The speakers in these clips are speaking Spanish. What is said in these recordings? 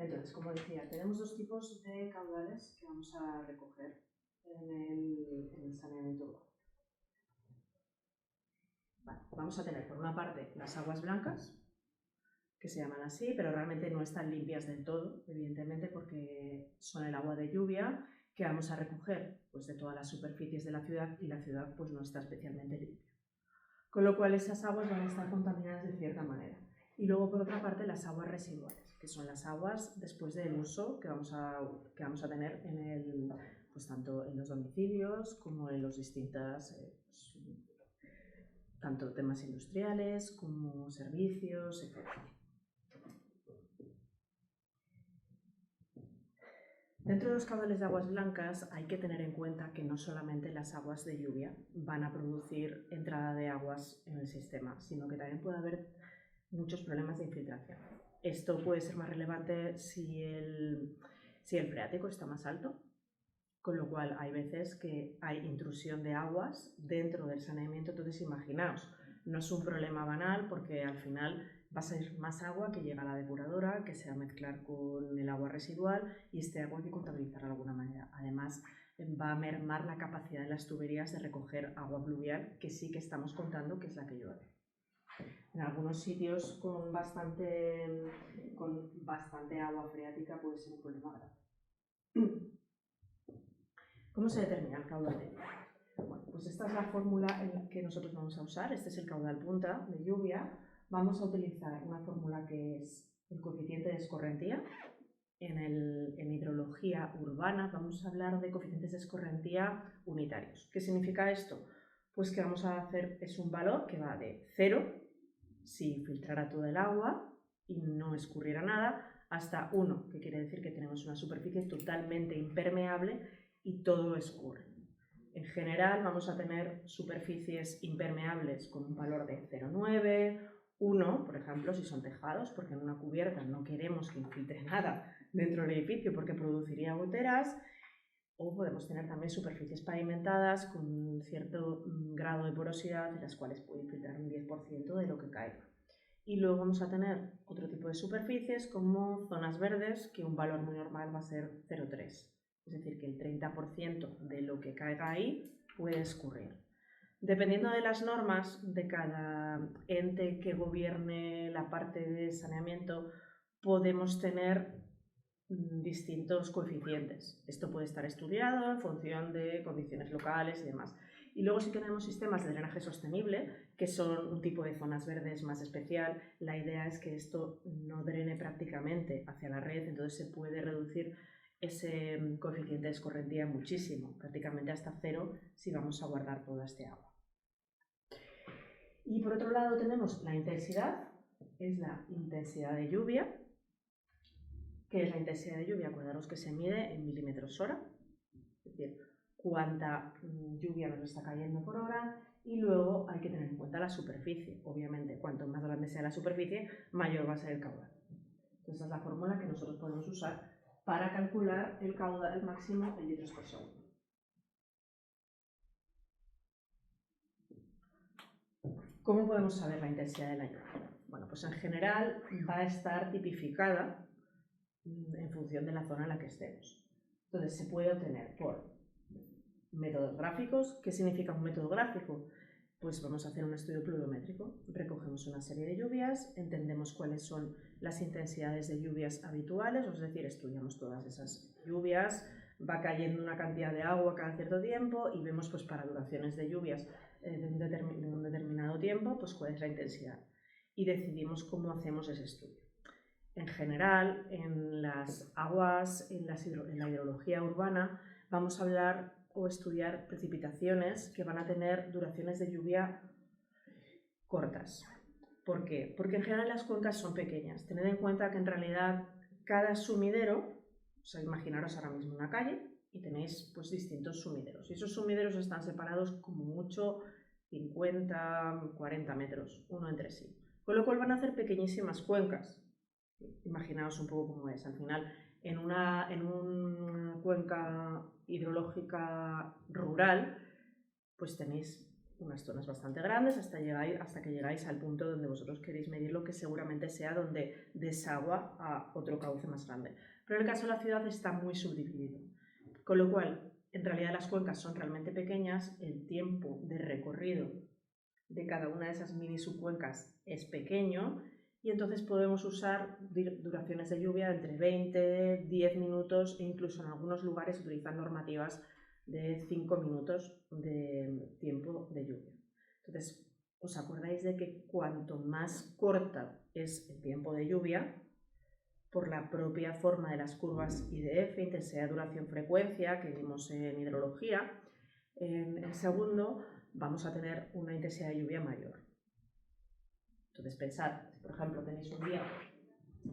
Entonces, como decía, tenemos dos tipos de caudales que vamos a recoger en el saneamiento urbano. Vale, vamos a tener por una parte las aguas blancas, que se llaman así, pero realmente no están limpias del todo, evidentemente, porque son el agua de lluvia que vamos a recoger pues, de todas las superficies de la ciudad, y la ciudad pues, no está especialmente limpia. Con lo cual esas aguas van a estar contaminadas de cierta manera. Y luego, por otra parte, las aguas residuales, que son las aguas después del uso que vamos a tener pues, tanto en los domicilios como en los distintas, tanto temas industriales como servicios, etc. Dentro de los caudales de aguas blancas hay que tener en cuenta que no solamente las aguas de lluvia van a producir entrada de aguas en el sistema, sino que también puede haber muchos problemas de infiltración. Esto puede ser más relevante si el freático está más alto, con lo cual hay veces que hay intrusión de aguas dentro del saneamiento. Entonces imaginaos, no es un problema banal porque al final va a ser más agua que llega a la depuradora, que se va a mezclar con el agua residual, y este agua hay que contabilizarla de alguna manera. Además, va a mermar la capacidad de las tuberías de recoger agua pluvial, que sí que estamos contando que es la que llueve. En algunos sitios con bastante agua freática puede ser un problema grave. ¿Cómo se determina el caudal de lluvia? Bueno, pues esta es la fórmula en la que nosotros vamos a usar. Este es el caudal punta de lluvia. Vamos a utilizar una fórmula que es el coeficiente de escorrentía. En hidrología urbana vamos a hablar de coeficientes de escorrentía unitarios. ¿Qué significa esto? Pues que vamos a hacer, es un valor que va de 0, si filtrara todo el agua y no escurriera nada, hasta 1, que quiere decir que tenemos una superficie totalmente impermeable y todo escurre. En general vamos a tener superficies impermeables con un valor de 0,9, 1, por ejemplo, si son tejados, porque en una cubierta no queremos que infiltre nada dentro del edificio porque produciría goteras, o podemos tener también superficies pavimentadas con un cierto grado de porosidad, en las cuales puede infiltrar un 10% de lo que caiga. Y luego vamos a tener otro tipo de superficies como zonas verdes, que un valor muy normal va a ser 0,3. Es decir, que el 30% de lo que caiga ahí puede escurrir. Dependiendo de las normas de cada ente que gobierne la parte de saneamiento, podemos tener distintos coeficientes. Esto puede estar estudiado en función de condiciones locales y demás. Y luego sí que tenemos sistemas de drenaje sostenible, que son un tipo de zonas verdes más especial. La idea es que esto no drene prácticamente hacia la red, entonces se puede reducir ese coeficiente de escorrentía muchísimo, prácticamente hasta 0 si vamos a guardar toda este agua. Y por otro lado tenemos la intensidad, es la intensidad de lluvia, que es la intensidad de lluvia, acordaros que se mide en milímetros hora, es decir, cuánta lluvia nos está cayendo por hora, y luego hay que tener en cuenta la superficie. Obviamente, cuanto más grande sea la superficie, mayor va a ser el caudal. Entonces, esa es la fórmula que nosotros podemos usar para calcular el caudal máximo en litros por segundo. ¿Cómo podemos saber la intensidad de la lluvia? Bueno, pues en general va a estar tipificada en función de la zona en la que estemos. Entonces se puede obtener por métodos gráficos. ¿Qué significa un método gráfico? Pues vamos a hacer un estudio pluviométrico. Recogemos una serie de lluvias, entendemos cuáles son las intensidades de lluvias habituales, es decir, estudiamos todas esas lluvias, va cayendo una cantidad de agua cada cierto tiempo y vemos pues para duraciones de lluvias de un determinado tiempo pues cuál es la intensidad y decidimos cómo hacemos ese estudio. En general, en las aguas, en la hidrología urbana, vamos a hablar o estudiar precipitaciones que van a tener duraciones de lluvia cortas. ¿Por qué? Porque en general las cuencas son pequeñas. Tened en cuenta que en realidad cada sumidero, o sea, imaginaros ahora mismo una calle y tenéis pues distintos sumideros. Y esos sumideros están separados como mucho 50, 40 metros, uno entre sí. Con lo cual van a hacer pequeñísimas cuencas. Imaginaos un poco cómo es. Al final, en una cuenca hidrológica rural, pues tenéis unas zonas bastante grandes hasta que llegáis al punto donde vosotros queréis medirlo, que seguramente sea donde desagua a otro cauce más grande. Pero en el caso de la ciudad está muy subdividido, con lo cual en realidad las cuencas son realmente pequeñas, el tiempo de recorrido de cada una de esas mini subcuencas es pequeño y entonces podemos usar duraciones de lluvia entre 20, 10 minutos e incluso en algunos lugares utilizan normativas de 5 minutos de tiempo de lluvia. Entonces, ¿os acordáis de que cuanto más corta es el tiempo de lluvia, por la propia forma de las curvas IDF, intensidad, duración, frecuencia, que vimos en hidrología, en el segundo vamos a tener una intensidad de lluvia mayor? Entonces pensad, por ejemplo, tenéis un día,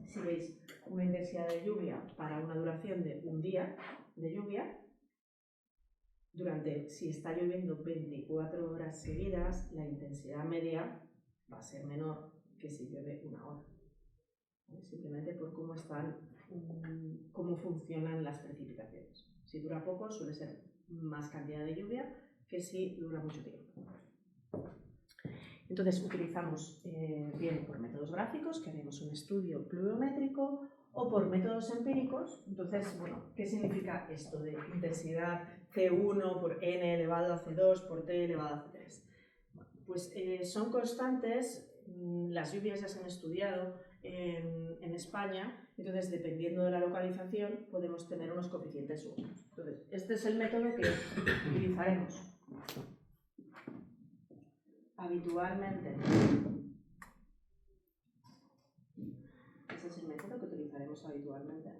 si veis una intensidad de lluvia para una duración de un día de lluvia, si está lloviendo 24 horas seguidas, la intensidad media va a ser menor que si llueve una hora. Simplemente por cómo funcionan las precipitaciones. Si dura poco, suele ser más cantidad de lluvia que si dura mucho tiempo. Entonces utilizamos bien por métodos gráficos, que haremos un estudio pluviométrico, o por métodos empíricos. Entonces, bueno, ¿qué significa esto de intensidad C1 por n elevado a C2 por t elevado a C3? Bueno, pues son constantes, las lluvias ya se han estudiado en España, entonces dependiendo de la localización podemos tener unos coeficientes u otros. Entonces, este es el método que utilizaremos habitualmente. Ese es el método que utilizaremos habitualmente.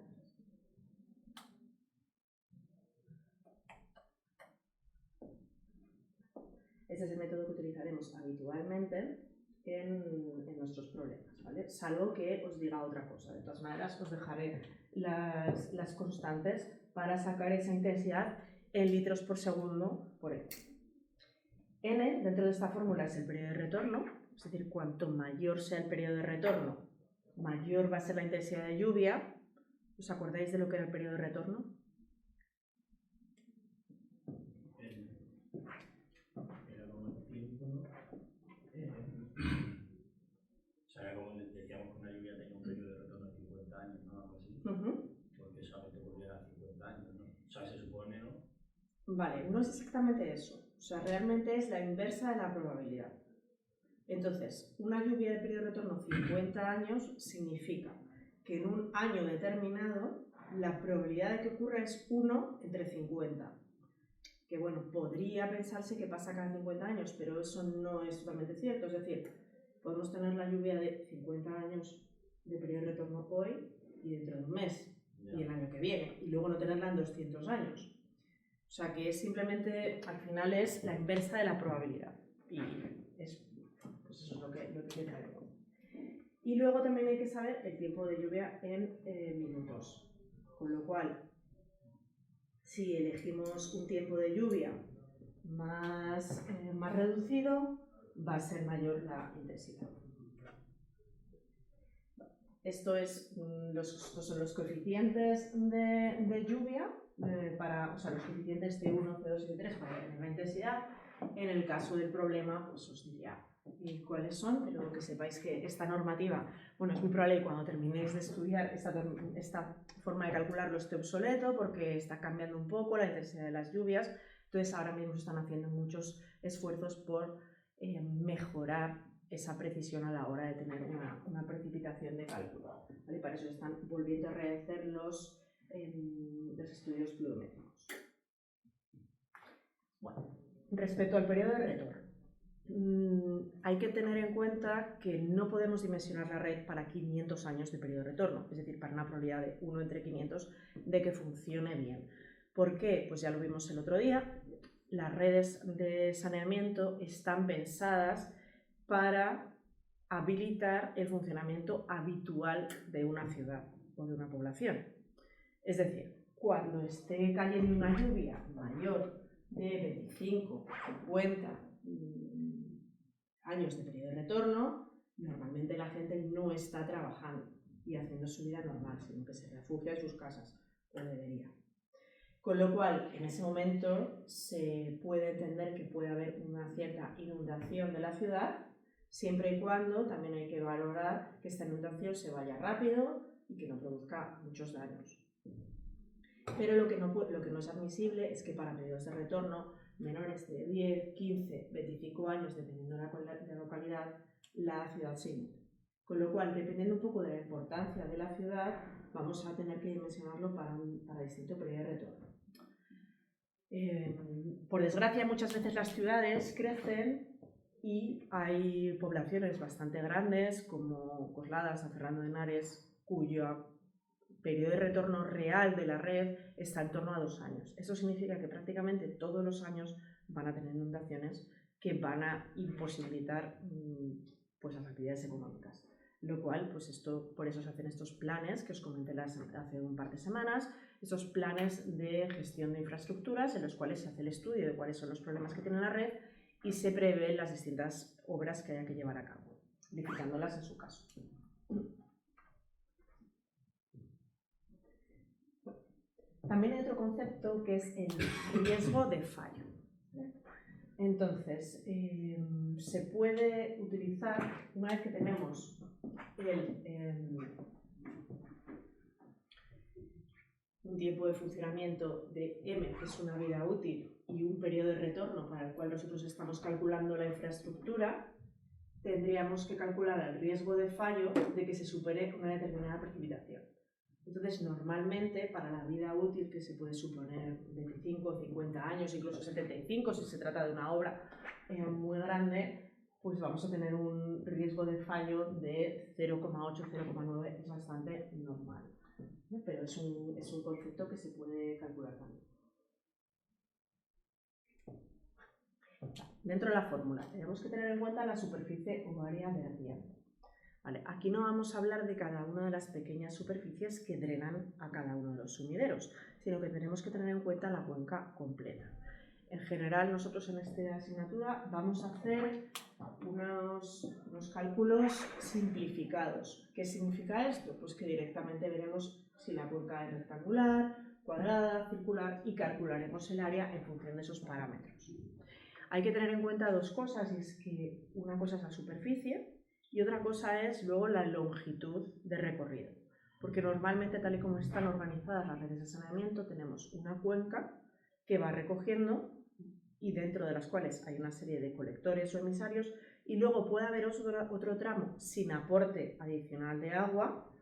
Ese es el método que utilizaremos habitualmente en nuestros problemas, ¿vale? Salvo que os diga otra cosa. De todas maneras, os dejaré las constantes para sacar esa intensidad en litros por segundo por N. N, dentro de esta fórmula, es el periodo de retorno, es decir, cuanto mayor sea el periodo de retorno, mayor va a ser la intensidad de lluvia. ¿Os acordáis de lo que era el periodo de retorno? Era como el tiempo, ¿no? O sea, como decíamos que una lluvia tenía un periodo de retorno de 50 años, ¿no? Algo así. Porque solamente volviera a 50 años, ¿no? O sea, se supone, ¿no? Vale, no es exactamente eso. O sea, realmente es la inversa de la probabilidad. Entonces, una lluvia de periodo de retorno 50 años significa que en un año determinado la probabilidad de que ocurra es 1 entre 50. Que bueno, podría pensarse que pasa cada 50 años, pero eso no es totalmente cierto. Es decir, podemos tener la lluvia de 50 años de periodo de retorno hoy y dentro de un mes y el año que viene, y luego no tenerla en 200 años. O sea que simplemente al final es la inversa de la probabilidad. Y eso es lo que tenemos. Y luego también hay que saber el tiempo de lluvia en minutos. Con lo cual, si elegimos un tiempo de lluvia más reducido, va a ser mayor la intensidad. Estos son los coeficientes de lluvia, o sea, los coeficientes C1, C2 y C3 para tener la intensidad. En el caso del problema, pues os diría cuáles son, pero que sepáis que esta normativa, bueno, es muy probable que cuando terminéis de estudiar esta forma de calcularlo esté obsoleto porque está cambiando un poco la intensidad de las lluvias. Entonces ahora mismo se están haciendo muchos esfuerzos por mejorar esa precisión a la hora de tener una precipitación de cálculo, ¿vale? Para eso están volviendo a rehacer los estudios pluviométricos. Bueno, respecto al periodo de retorno, hay que tener en cuenta que no podemos dimensionar la red para 500 años de periodo de retorno, es decir, para una probabilidad de 1 entre 500 de que funcione bien. ¿Por qué? Pues ya lo vimos el otro día, las redes de saneamiento están pensadas para habilitar el funcionamiento habitual de una ciudad o de una población. Es decir, cuando esté cayendo una lluvia mayor de 25, 50 años de periodo de retorno, normalmente la gente no está trabajando y haciendo su vida normal, sino que se refugia en sus casas, o debería. Con lo cual, en ese momento se puede entender que puede haber una cierta inundación de la ciudad, siempre y cuando también hay que valorar que esta inundación se vaya rápido y que no produzca muchos daños. Pero lo que no es admisible es que para periodos de retorno menores de 10, 15, 25 años, dependiendo de la localidad, la ciudad se inunde. Con lo cual, dependiendo un poco de la importancia de la ciudad, vamos a tener que dimensionarlo para distinto periodo de retorno. Por desgracia, muchas veces las ciudades crecen y hay poblaciones bastante grandes, como Coslada, San Fernando de Henares, cuyo periodo de retorno real de la red está en torno a 2 años. Eso significa que prácticamente todos los años van a tener inundaciones que van a imposibilitar pues, las actividades económicas. Lo cual, pues por eso se hacen estos planes que os comenté hace un par de semanas, estos planes de gestión de infraestructuras en los cuales se hace el estudio de cuáles son los problemas que tiene la red y se prevén las distintas obras que haya que llevar a cabo, licitándolas en su caso. También hay otro concepto que es el riesgo de fallo. Entonces, se puede utilizar, una vez que tenemos un tiempo de funcionamiento de M, que es una vida útil, y un periodo de retorno para el cual nosotros estamos calculando la infraestructura, tendríamos que calcular el riesgo de fallo de que se supere una determinada precipitación. Entonces, normalmente, para la vida útil, que se puede suponer 25, 50 años, incluso 75, si se trata de una obra muy grande, pues vamos a tener un riesgo de fallo de 0,8, 0,9, es bastante normal. Pero es un concepto que se puede calcular también. Dentro de la fórmula, tenemos que tener en cuenta la superficie o área vertiente. Vale, aquí no vamos a hablar de cada una de las pequeñas superficies que drenan a cada uno de los sumideros, sino que tenemos que tener en cuenta la cuenca completa. En general, nosotros en esta asignatura vamos a hacer unos cálculos simplificados. ¿Qué significa esto? Pues que directamente veremos si la cuenca es rectangular, cuadrada, circular y calcularemos el área en función de esos parámetros. Hay que tener en cuenta dos cosas, y es que una cosa es la superficie y otra cosa es luego la longitud de recorrido. Porque normalmente, tal y como están organizadas las redes de saneamiento, tenemos una cuenca que va recogiendo y dentro de las cuales hay una serie de colectores o emisarios y luego puede haber otro tramo sin aporte adicional de agua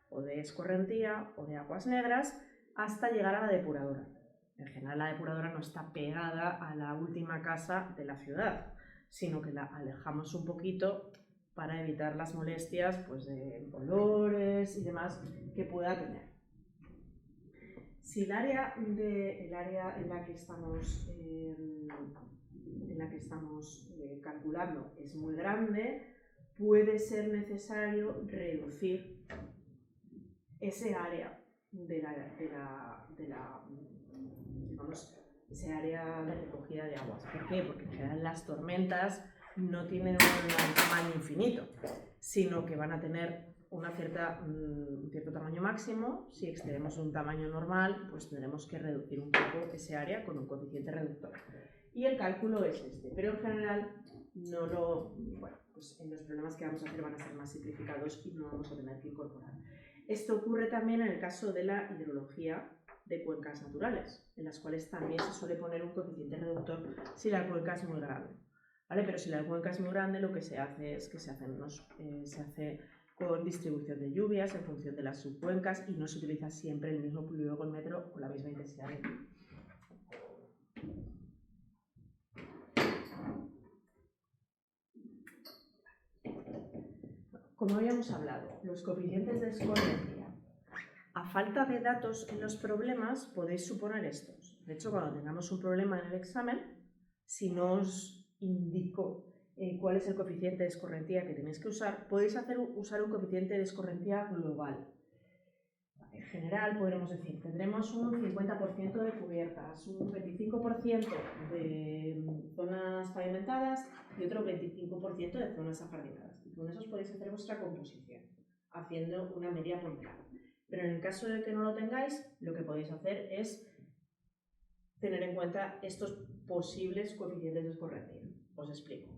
o de escorrentía o de aguas negras hasta llegar a la depuradora. En general, la depuradora no está pegada a la última casa de la ciudad, sino que la alejamos un poquito para evitar las molestias pues, de olores y demás que pueda tener. Si el área en la que estamos calculando es muy grande, puede ser necesario reducir ese área ese área de recogida de aguas. ¿Por qué? Porque en general las tormentas no tienen un tamaño infinito, sino que van a tener un cierto tamaño máximo. Si excedemos un tamaño normal, pues tendremos que reducir un poco ese área con un coeficiente reductor. Y el cálculo es este, pero en general pues en los problemas que vamos a hacer van a ser más simplificados y no vamos a tener que incorporar. Esto ocurre también en el caso de la hidrología de cuencas naturales, en las cuales también se suele poner un coeficiente reductor si la cuenca es muy grande. ¿Vale? Pero si la cuenca es muy grande, lo que se hace es que se hace con distribución de lluvias en función de las subcuencas y no se utiliza siempre el mismo pluviómetro o la misma intensidad de lluvia. Como habíamos hablado, los coeficientes de escorrentía. A falta de datos en los problemas, podéis suponer estos. De hecho, cuando tengamos un problema en el examen, si no os indico cuál es el coeficiente de escorrentía que tenéis que usar, podéis usar un coeficiente de escorrentía global. En general, podremos decir, tendremos un 50% de cubiertas, un 25% de zonas pavimentadas y otro 25% de zonas ajardinadas. Y con esos podéis hacer vuestra composición, haciendo una media ponderada. Pero en el caso de que no lo tengáis, lo que podéis hacer es tener en cuenta estos posibles coeficientes de escorrentía. Os explico.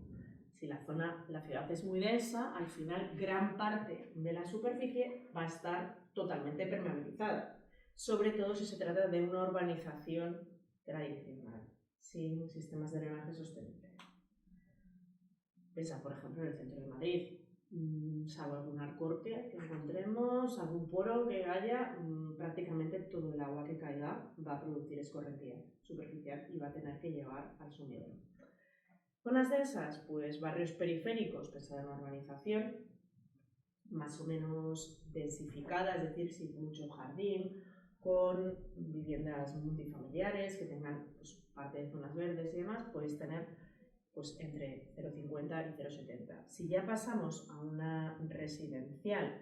Si la ciudad es muy densa, al final gran parte de la superficie va a estar totalmente permeabilizada, sobre todo si se trata de una urbanización tradicional, sin sistemas de drenaje sostenible. Pensa, por ejemplo, en el centro de Madrid. Salvo algún arcorte que encontremos, algún poro que haya, prácticamente todo el agua que caiga va a producir escorrentía superficial y va a tener que llevar al sumidero. Zonas densas, pues barrios periféricos, pensad en una urbanización más o menos densificada, es decir, sin mucho jardín, con viviendas multifamiliares que tengan pues, parte de zonas verdes y demás, podéis tener pues, entre 0,50 y 0,70. Si ya pasamos a una residencial,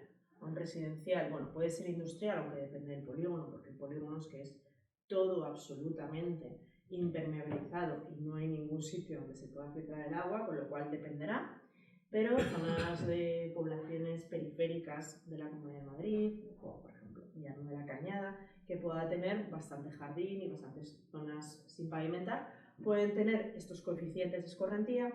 bueno, puede ser industrial, aunque depende del polígono, porque el polígono es que es todo absolutamente impermeabilizado y no hay ningún sitio donde se pueda filtrar el agua, con lo cual dependerá. Pero zonas de poblaciones periféricas de la Comunidad de Madrid, como por ejemplo Llano de la Cañada, que pueda tener bastante jardín y bastantes zonas sin pavimentar, pueden tener estos coeficientes de escorrentía.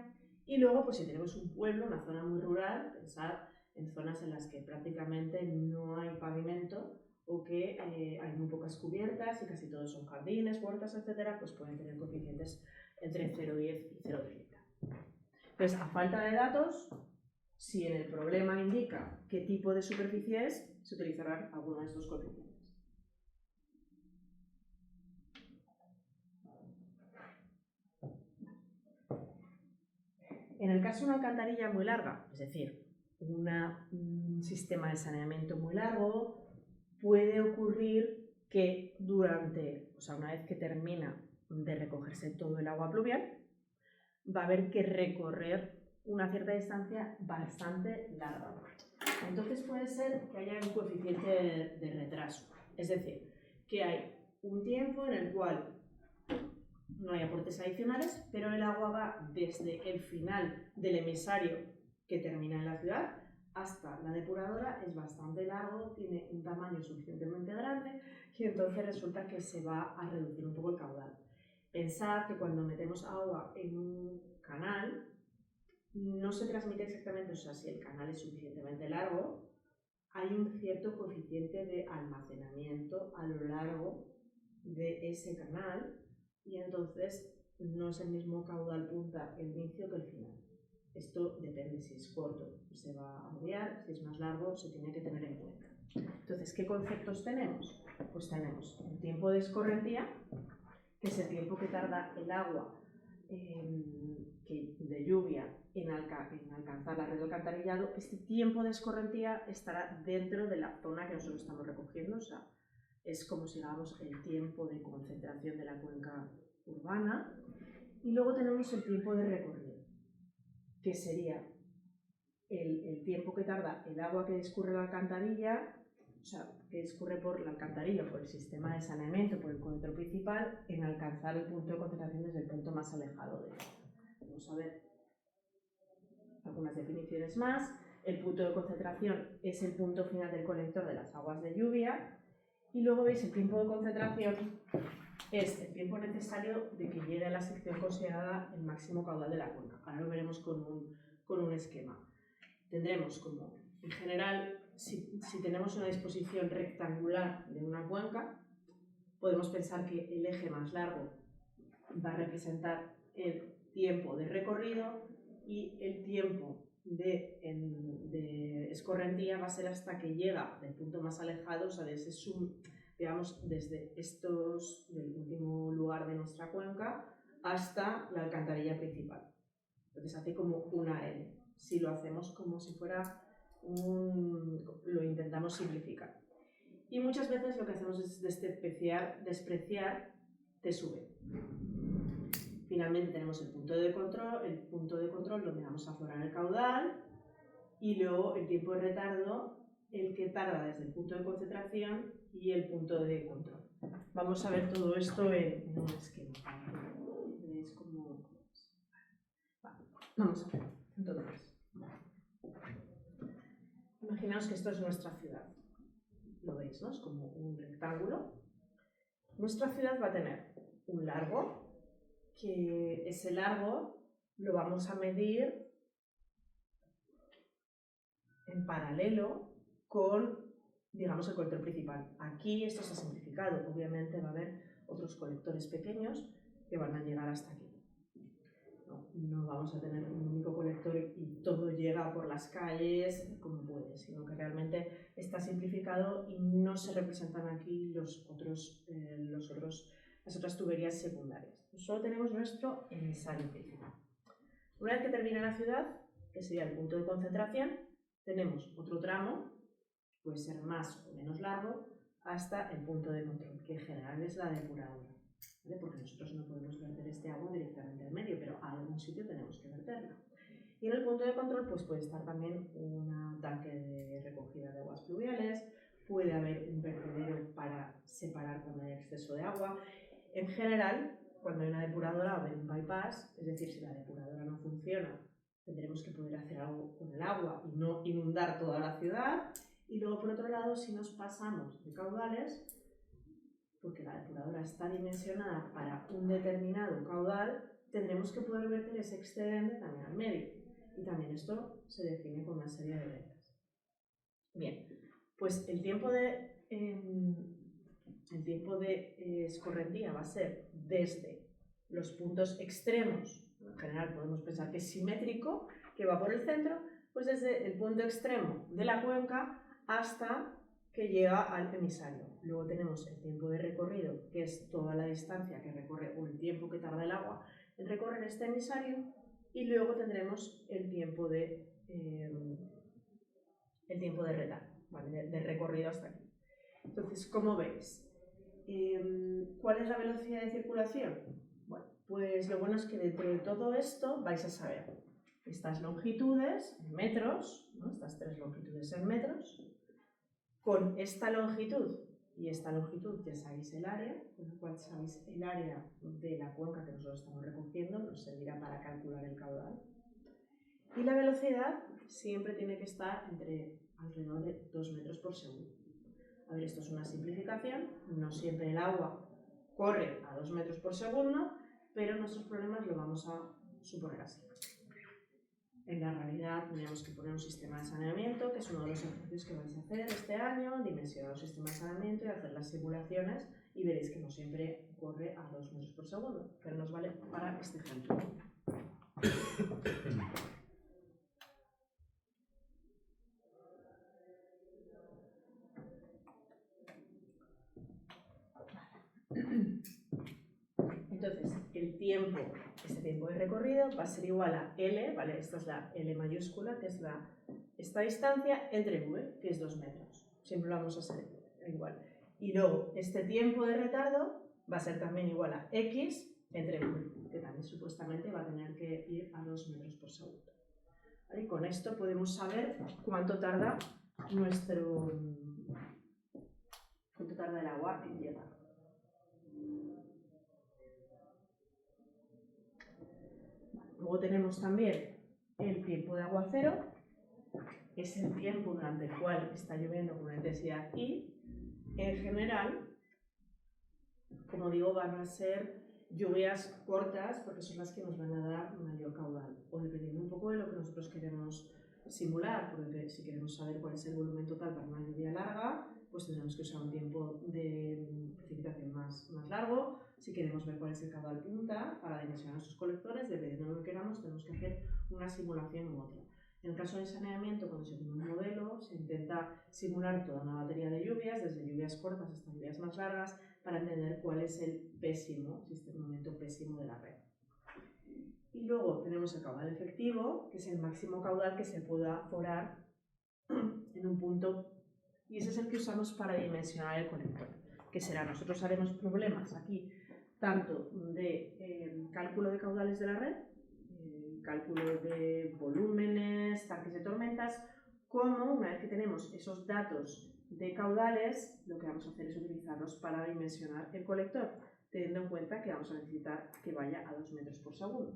Y luego, pues si tenemos un pueblo, una zona muy rural, pensad en zonas en las que prácticamente no hay pavimento o que hay muy pocas cubiertas y casi todos son jardines, huertas, etcétera, pues pueden tener coeficientes entre 0,10 y 0,30. Entonces, a falta de datos, si en el problema indica qué tipo de superficie es, se utilizarán alguno de estos coeficientes. En el caso de una alcantarilla muy larga, es decir, un sistema de saneamiento muy largo, puede ocurrir que una vez que termina de recogerse todo el agua pluvial, va a haber que recorrer una cierta distancia bastante larga. Entonces puede ser que haya un coeficiente de retraso, es decir, que hay un tiempo en el cual no hay aportes adicionales, pero el agua va desde el final del emisario que termina en la ciudad hasta la depuradora, es bastante largo, tiene un tamaño suficientemente grande y entonces resulta que se va a reducir un poco el caudal. Pensad que cuando metemos agua en un canal no se transmite exactamente, o sea, si el canal es suficientemente largo, hay un cierto coeficiente de almacenamiento a lo largo de ese canal y entonces no es el mismo caudal punta el inicio que el final. Esto depende, si es corto se va a obviar, si es más largo se tiene que tener en cuenta. Entonces, ¿qué conceptos tenemos? Pues tenemos el tiempo de escorrentía, que es el tiempo que tarda el agua de lluvia en alcanzar la red de alcantarillado. Este tiempo de escorrentía estará dentro de la zona que nosotros estamos recogiendo, o sea, es como si digamos el tiempo de concentración de la cuenca urbana. Y luego tenemos el tiempo de recorrido, que sería el tiempo que tarda el agua que discurre la alcantarilla, o sea, que discurre por la alcantarilla, por el sistema de saneamiento, por el colector principal, en alcanzar el punto de concentración desde el punto más alejado de él. Vamos a ver algunas definiciones más. El punto de concentración es el punto final del colector de las aguas de lluvia. Y luego veis el tiempo de concentración es el tiempo necesario de que llegue a la sección considerada el máximo caudal de la cuenca. Ahora lo veremos con un esquema. Tendremos como, en general, si tenemos una disposición rectangular de una cuenca, podemos pensar que el eje más largo va a representar el tiempo de recorrido y el tiempo de escorrentía va a ser hasta que llega del punto más alejado, o sea, desde del último lugar de nuestra cuenca hasta la alcantarilla principal. Entonces hace como una L. Si lo hacemos como si fuera lo intentamos simplificar. Y muchas veces lo que hacemos es despreciar T/E. Finalmente tenemos el punto de control donde vamos a aflorar el caudal y luego el tiempo de retardo, el que tarda desde el punto de concentración y el punto de control. Vamos a ver todo esto en un esquema. ¿Veis cómo? Vamos a ver. Entonces, imaginaos que esto es nuestra ciudad. Lo veis, ¿no? Es como un rectángulo. Nuestra ciudad va a tener un largo, que ese largo lo vamos a medir en paralelo con, digamos, el colector principal. Aquí esto se ha simplificado, obviamente va a haber otros colectores pequeños que van a llegar hasta aquí. No vamos a tener un único colector y todo llega por las calles como puede, sino que realmente está simplificado y no se representan aquí las otras tuberías secundarias. Solo tenemos nuestro emisario principal. Una vez que termina la ciudad, que sería el punto de concentración, tenemos otro tramo, puede ser más o menos largo, hasta el punto de control, que en general es la depuradora. ¿Vale? Porque nosotros no podemos verter este agua directamente al medio, pero a algún sitio tenemos que verterla. Y en el punto de control pues puede estar también un tanque de recogida de aguas pluviales, puede haber un vertedero para separar cuando hay exceso de agua. En general, cuando hay una depuradora va a haber un bypass, es decir, si la depuradora no funciona, tendremos que poder hacer algo con el agua y no inundar toda la ciudad. Y luego, por otro lado, si nos pasamos de caudales, porque la depuradora está dimensionada para un determinado caudal, tendremos que poder verter ese excedente también al medio. Y también esto se define con una serie de reglas. Bien, pues el tiempo de escorrentía va a ser desde los puntos extremos, en general podemos pensar que es simétrico, que va por el centro, pues desde el punto extremo de la cuenca hasta que llega al emisario. Luego tenemos el tiempo de recorrido, que es toda la distancia que recorre o el tiempo que tarda el agua en recorrer este emisario, y luego tendremos el tiempo de retardo, ¿vale? de recorrido hasta aquí. Entonces, como veis, ¿cuál es la velocidad de circulación? Bueno, pues lo bueno es que dentro de todo esto vais a saber estas longitudes en metros, ¿no? Estas tres longitudes en metros. Con esta longitud y esta longitud ya sabéis el área, con lo cual sabéis el área de la cuenca que nosotros estamos recogiendo, nos servirá para calcular el caudal. Y la velocidad siempre tiene que estar alrededor de 2 metros por segundo. A ver, esto es una simplificación, no siempre el agua corre a 2 metros por segundo, pero nuestros problemas lo vamos a suponer así. En la realidad tendríamos que poner un sistema de saneamiento, que es uno de los ejercicios que vais a hacer este año, dimensionar un sistema de saneamiento y hacer las simulaciones, y veréis que no siempre corre a 2 metros por segundo, pero nos vale para este ejemplo. Entonces, este tiempo de recorrido va a ser igual a L, ¿vale? Esta es la L mayúscula, que es esta distancia entre V, que es 2 metros. Siempre lo vamos a hacer igual. Y luego, este tiempo de retardo va a ser también igual a X entre V, que también supuestamente va a tener que ir a 2 metros por segundo. ¿Vale? Y con esto podemos saber cuánto tarda el agua en llegar. Luego tenemos también el tiempo de aguacero, que es el tiempo durante el cual está lloviendo con una intensidad I. En general, como digo, van a ser lluvias cortas porque son las que nos van a dar mayor caudal, o dependiendo un poco de lo que nosotros queremos simular, porque si queremos saber cuál es el volumen total para una lluvia larga, pues tendremos que usar un tiempo de precipitación más largo. Si queremos ver cuál es el caudal punta para dimensionar nuestros colectores, dependiendo de lo que queramos, tenemos que hacer una simulación u otra. En el caso de saneamiento, cuando se tiene un modelo, se intenta simular toda una batería de lluvias, desde lluvias cortas hasta lluvias más largas, para entender cuál es el momento pésimo de la red. Y luego tenemos el caudal efectivo, que es el máximo caudal que se pueda forar en un punto, y ese es el que usamos para dimensionar el colector. Que será, nosotros haremos problemas aquí, tanto de cálculo de caudales de la red, cálculo de volúmenes, tanques de tormentas, como una vez que tenemos esos datos de caudales, lo que vamos a hacer es utilizarlos para dimensionar el colector, teniendo en cuenta que vamos a necesitar que vaya a 2 metros por segundo.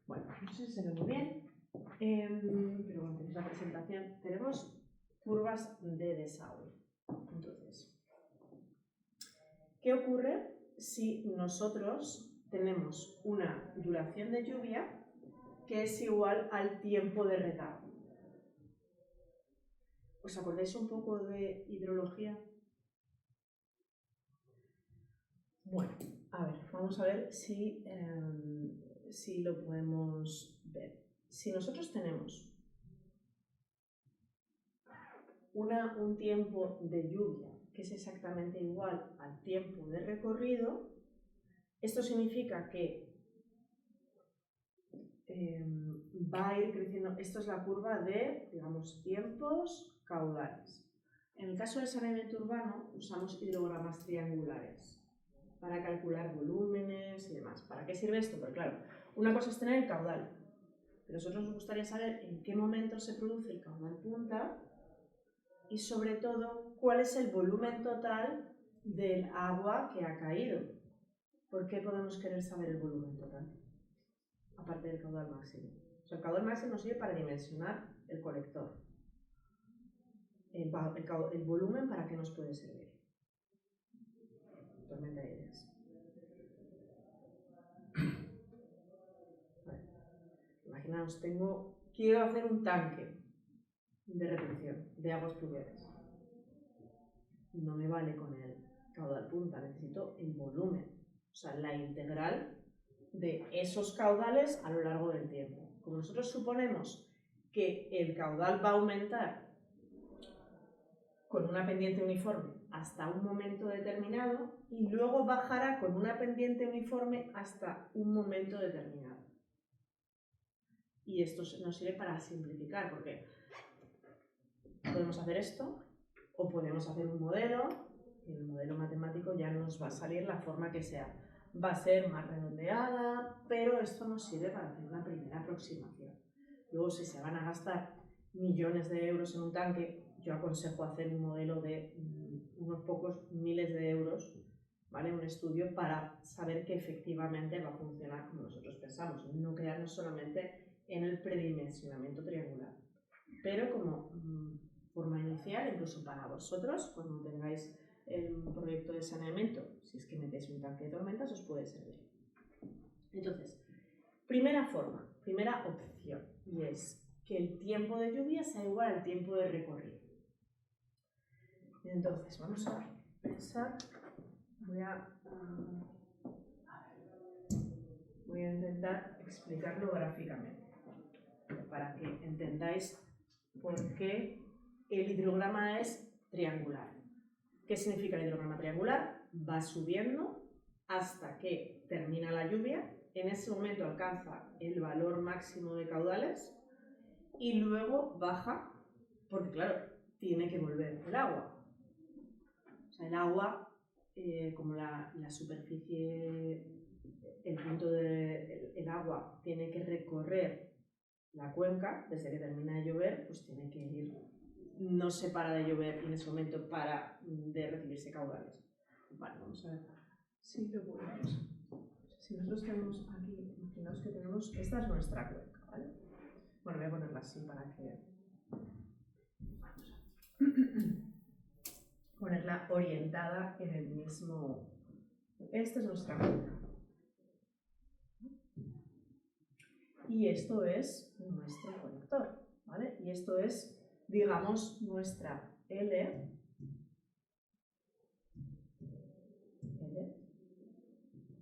Bueno, no sé si se ve muy bien, pero bueno, tenéis la presentación. Tenemos curvas de desagüe. Entonces, ¿Qué ocurre si nosotros tenemos una duración de lluvia que es igual al tiempo de retardo? ¿Os acordáis un poco de hidrología? Bueno, a ver, vamos a ver si lo podemos ver. Si nosotros tenemos un tiempo de lluvia que es exactamente igual al tiempo de recorrido, esto significa que va a ir creciendo. Esto es la curva de, digamos, tiempos caudales. En el caso del saneamiento urbano usamos hidrogramas triangulares para calcular volúmenes y demás. ¿Para qué sirve esto? Porque claro, una cosa es tener el caudal, pero a nosotros nos gustaría saber en qué momento se produce el caudal punta y sobre todo cuál es el volumen total del agua que ha caído. ¿Por qué podemos querer saber el volumen total? Aparte del caudal máximo. O sea, el caudal máximo nos sirve para dimensionar el colector. El volumen, ¿para qué nos puede servir? Tormenta de ideas. Vale. Imaginaos, quiero hacer un tanque de retención de aguas pluviales. No me vale con el caudal punta, necesito el volumen, o sea, la integral de esos caudales a lo largo del tiempo. Como nosotros suponemos que el caudal va a aumentar con una pendiente uniforme hasta un momento determinado y luego bajará con una pendiente uniforme hasta un momento determinado. Y esto nos sirve para simplificar, porque podemos hacer esto o podemos hacer un modelo y en el modelo matemático ya nos va a salir la forma que sea. Va a ser más redondeada, pero esto nos sirve para hacer una primera aproximación. Luego, si se van a gastar millones de euros en un tanque, yo aconsejo hacer un modelo de unos pocos miles de euros, ¿vale? Un estudio para saber que efectivamente va a funcionar como nosotros pensamos, no quedarnos solamente en el predimensionamiento triangular. Pero como forma inicial, incluso para vosotros, cuando tengáis el proyecto de saneamiento, si es que metéis un tanque de tormentas, os puede servir. Entonces, primera forma, primera opción, y es que el tiempo de lluvia sea igual al tiempo de recorrido. Entonces, vamos a pensar, voy a intentar explicarlo gráficamente, para que entendáis por qué el hidrograma es triangular. ¿Qué significa el hidrograma triangular? Va subiendo hasta que termina la lluvia, en ese momento alcanza el valor máximo de caudales y luego baja, porque claro, tiene que volver el agua. O sea, el agua, como la superficie, el punto del agua tiene que recorrer la cuenca, desde que termina de llover, pues tiene que ir, no se para de llover y en ese momento para de recibirse caudales. Vale, vamos a ver si lo podemos. Si nosotros tenemos aquí, imaginaos que tenemos, esta es nuestra cuenca, ¿vale? Bueno, voy a ponerla así para que... Vamos a ponerla orientada en el mismo... Esta es nuestra cuenca. Y esto es nuestro colector, ¿vale? Y esto es, digamos, nuestra L.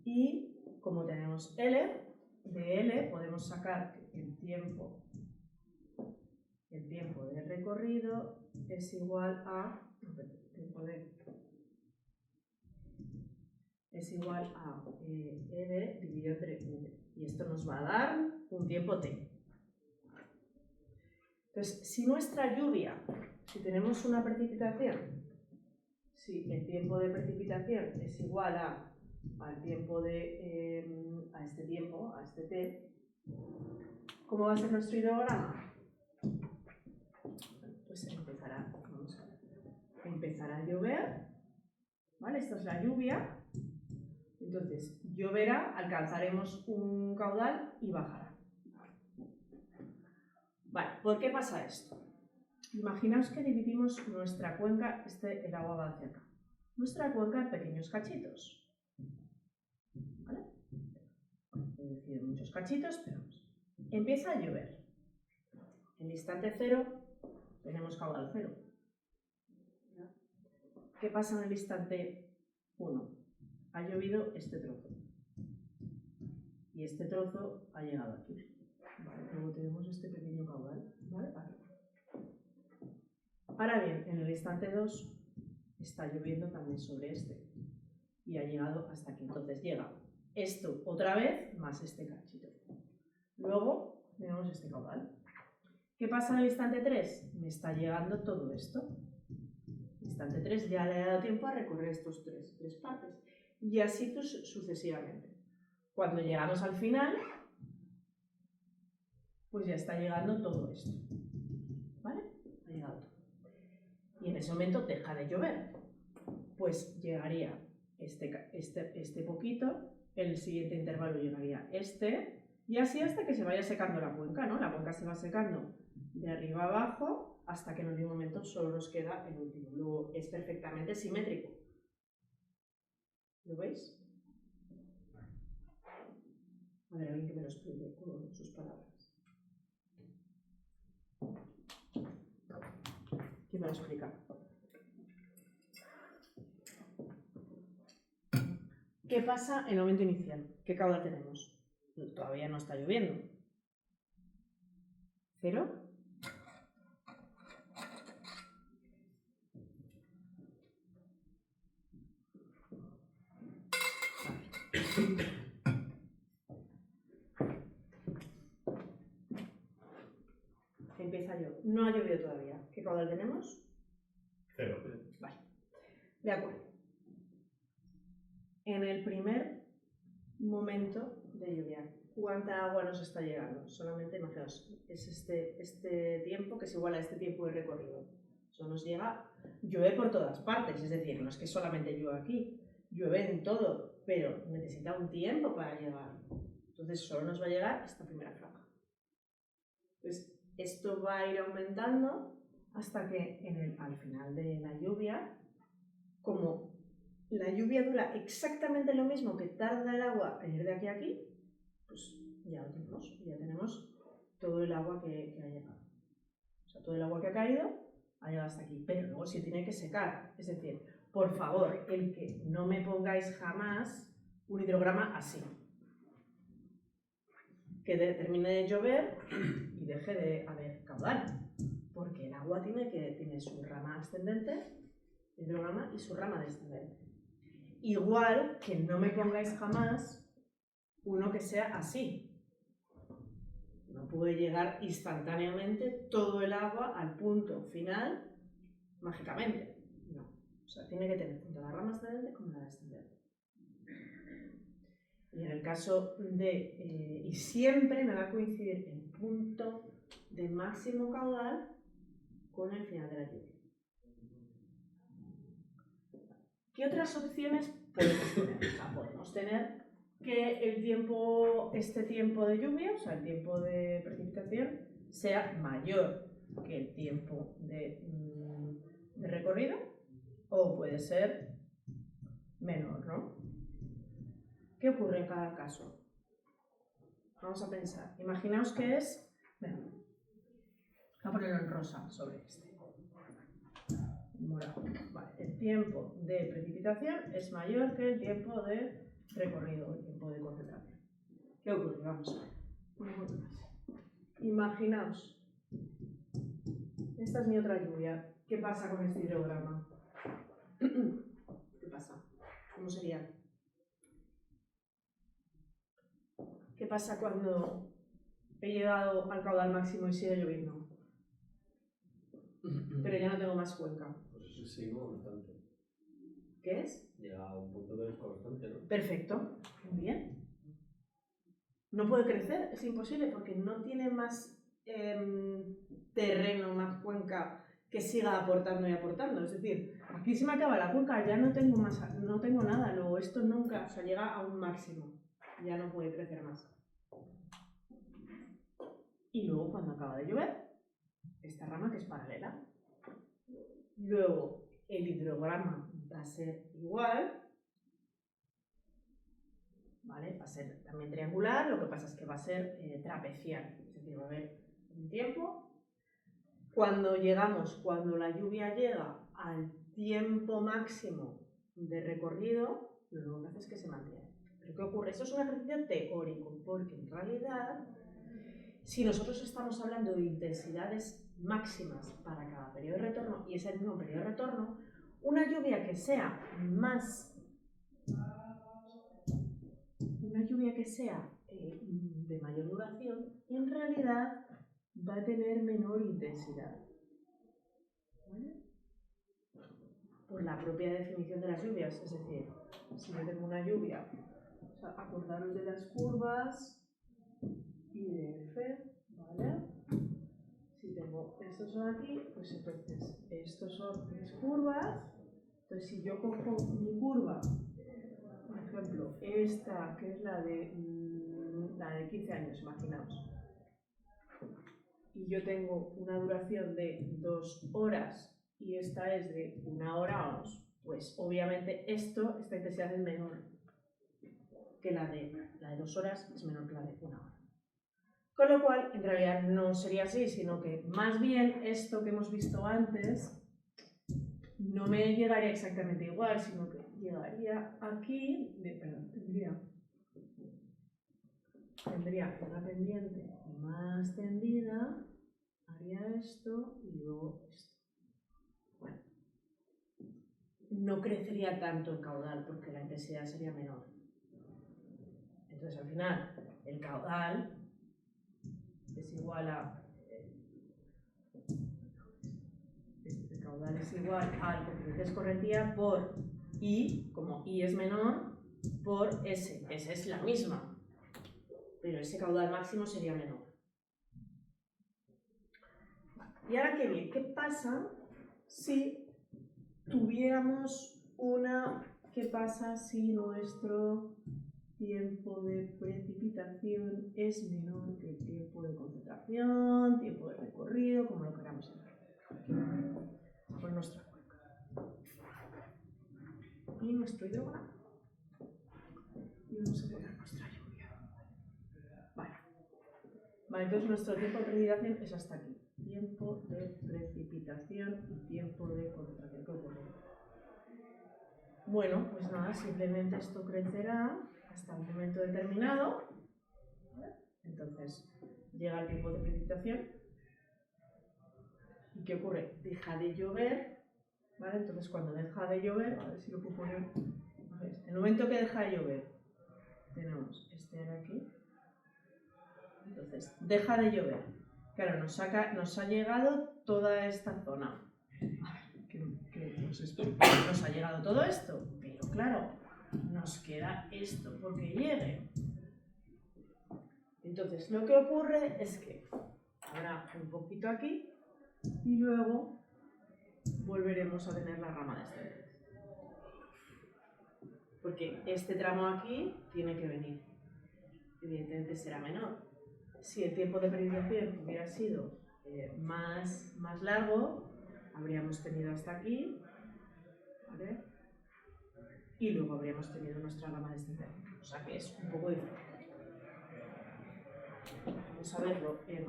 Y como tenemos L, de L podemos sacar el tiempo de recorrido es igual a L dividido entre V. Y esto nos va a dar un tiempo T. Entonces, si nuestra lluvia, si tenemos una precipitación, si el tiempo de precipitación es igual al tiempo a este T, ¿cómo va a ser nuestro hidrograma? Pues empezará a llover, ¿vale? Esta es la lluvia. Entonces, lloverá, alcanzaremos un caudal y bajará. Vale, ¿por qué pasa esto? Imaginaos que dividimos nuestra cuenca, el agua va hacia acá. nuestra cuenca en pequeños cachitos. ¿Vale? He decidido muchos cachitos, pero empieza a llover. En el instante 0 tenemos caudal 0. ¿Qué pasa en el instante 1? Ha llovido este trozo. Y este trozo ha llegado aquí. Vale, luego tenemos este pequeño caudal. ¿Vale? Ahora bien, en el instante 2 está lloviendo también sobre este. Y ha llegado hasta aquí. Entonces llega esto otra vez más este cachito. Luego tenemos este caudal. ¿Qué pasa en el instante 3? Me está llegando todo esto. El instante 3 ya le ha dado tiempo a recorrer estos tres partes. Y así sucesivamente. Cuando llegamos al final, pues ya está llegando todo esto. ¿Vale? Ha llegado todo. Y en ese momento deja de llover. Pues llegaría este poquito, en el siguiente intervalo llegaría este, y así hasta que se vaya secando la cuenca, ¿no? La cuenca se va secando de arriba a abajo hasta que en un momento solo nos queda el último. Luego es perfectamente simétrico. ¿Lo veis? A ver, alguien que me lo explique con sus palabras. ¿Quién me lo explica? ¿Qué pasa en el momento inicial? ¿Qué caudal tenemos? Todavía no está lloviendo. 0. Empieza yo. No ha llovido todavía. ¿Qué caudal tenemos? 0. Vale. De acuerdo. En el primer momento de lluvia, ¿cuánta agua nos está llegando? Solamente, imaginaos, es este tiempo que es igual a este tiempo de recorrido. Eso nos llega, llueve por todas partes, es decir, no es que solamente llueve aquí, llueve en todo, pero necesita un tiempo para llegar. Entonces solo nos va a llegar esta primera franja. Entonces esto va a ir aumentando hasta que al final de la lluvia, como la lluvia dura exactamente lo mismo que tarda el agua en ir de aquí a aquí, pues ya lo tenemos, ya tenemos todo el agua que ha llegado. O sea, todo el agua que ha caído ha llegado hasta aquí, pero luego se tiene que secar. Es decir, por favor, el que no me pongáis jamás un hidrograma así. Que termine de llover y deje de haber caudal, porque el agua tiene su rama ascendente, hidrograma, y su rama descendente. Igual que no me pongáis jamás uno que sea así. No puede llegar instantáneamente todo el agua al punto final mágicamente. No. O sea, tiene que tener tanto la rama ascendente como la descendente. Y en el caso de... y siempre me va a coincidir el punto de máximo caudal con el final de la lluvia. ¿Qué otras opciones podemos tener? O sea, podemos tener que este tiempo de lluvia, o sea, el tiempo de precipitación, sea mayor que el tiempo de recorrido, o puede ser menor, ¿no? ¿Qué ocurre en cada caso? Vamos a pensar. Imaginaos que es... Bueno, voy a ponerlo en rosa sobre este. Morado. Vale. El tiempo de precipitación es mayor que el tiempo de recorrido, el tiempo de concentración. ¿Qué ocurre? Vamos a ver. Imaginaos. Esta es mi otra lluvia. ¿Qué pasa con este hidrograma? ¿Qué pasa? ¿Cómo sería? ¿Qué pasa cuando he llegado al caudal máximo y sigue lloviendo? Pero ya no tengo más cuenca. Pues eso es signo constante. ¿Qué es? Llega a un punto que es constante, ¿no? Perfecto. Muy bien. No puede crecer, es imposible porque no tiene más terreno, más cuenca que siga aportando y aportando. Es decir, aquí se me acaba la cuenca, ya no tengo nada, luego esto nunca, o sea, llega a un máximo, ya no puede crecer más. Y luego cuando acaba de llover, esta rama que es paralela. Luego el hidrograma va a ser igual, ¿vale? Va a ser también triangular, lo que pasa es que va a ser trapecial, es decir, va a haber un tiempo. Cuando la lluvia llega al tiempo máximo de recorrido, lo único que hace es que se mantiene. ¿Pero qué ocurre? Esto es un ejercicio teórico, porque en realidad, si nosotros estamos hablando de intensidades máximas para cada periodo de retorno, y es el mismo periodo de retorno, una lluvia que sea de mayor duración, en realidad va a tener menor intensidad, ¿vale? Por la propia definición de las lluvias, es decir, si yo tengo una lluvia, o sea, acordaros de las curvas y de F, ¿vale? Si tengo estos son aquí, pues entonces estos son mis curvas. Entonces si yo cojo mi curva, por ejemplo, esta que es la de 15 años, imaginaos, y yo tengo una duración de 2 horas y esta es de 1 hora, vamos, pues obviamente esta intensidad es menor que la de 2 horas, es menor que la de 1 hora. Con lo cual, en realidad no sería así, sino que más bien esto que hemos visto antes no me llegaría exactamente igual, sino que llegaría aquí, tendría una pendiente más tendida, haría esto y luego esto. Bueno, no crecería tanto el caudal porque la intensidad sería menor. Entonces al final el caudal es igual a al coeficiente de escorrentía por I, como I es menor, por S. S es la misma, pero ese caudal máximo sería menor. Y ahora qué bien, ¿qué pasa si tuviéramos qué pasa si nuestro tiempo de precipitación es menor que el tiempo de concentración, tiempo de recorrido, como lo queramos llamar? Por nuestra cuenca. Y nuestro hidrógeno. Y vamos a poner nuestra lluvia. Vale, entonces nuestro tiempo de precipitación es hasta aquí. Tiempo de precipitación y tiempo de concentración. ¿Qué ocurre? Bueno, pues nada, simplemente esto crecerá hasta un momento determinado. Entonces llega el tiempo de precipitación. ¿Y qué ocurre? Deja de llover, ¿vale? Entonces cuando deja de llover, a ver si lo puedo poner. En el momento que deja de llover, tenemos este de aquí. Entonces, deja de llover. Claro, nos ha llegado toda esta zona. A ver, ¿qué os explico? Nos ha llegado todo esto, pero claro, nos queda esto porque llegue. Entonces, lo que ocurre es que habrá un poquito aquí y luego volveremos a tener la rama descendente. Porque este tramo aquí tiene que venir. Evidentemente será menor. Si el tiempo de precipitación hubiera sido más largo, habríamos tenido hasta aquí, ¿vale? Y luego habríamos tenido nuestra rama descendente. O sea que es un poco diferente. Vamos a verlo en...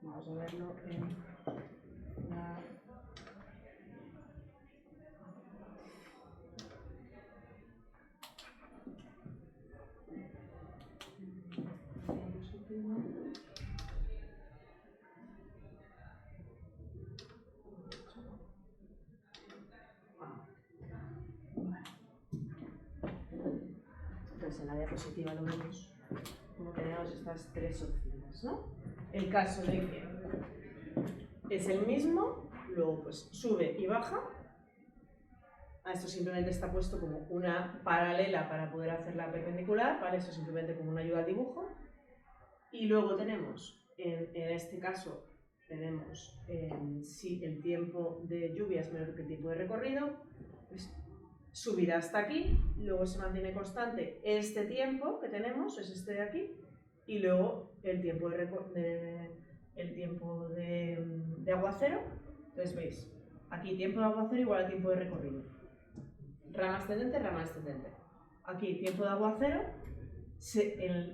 Vamos a verlo en la... Entonces en la diapositiva lo vemos como tenemos estas tres opciones, ¿no? El caso de que es el mismo, luego pues sube y baja. A esto simplemente está puesto como una paralela para poder hacer la perpendicular, ¿vale? Esto simplemente como una ayuda al dibujo. Y luego tenemos, en este caso, tenemos si el tiempo de lluvia es menor que el tiempo de recorrido, pues subirá hasta aquí, luego se mantiene constante este tiempo que tenemos, es este de aquí, y luego el tiempo de aguacero. Entonces veis, aquí tiempo de aguacero igual a tiempo de recorrido. Rama ascendente, rama descendente. Aquí tiempo de aguacero,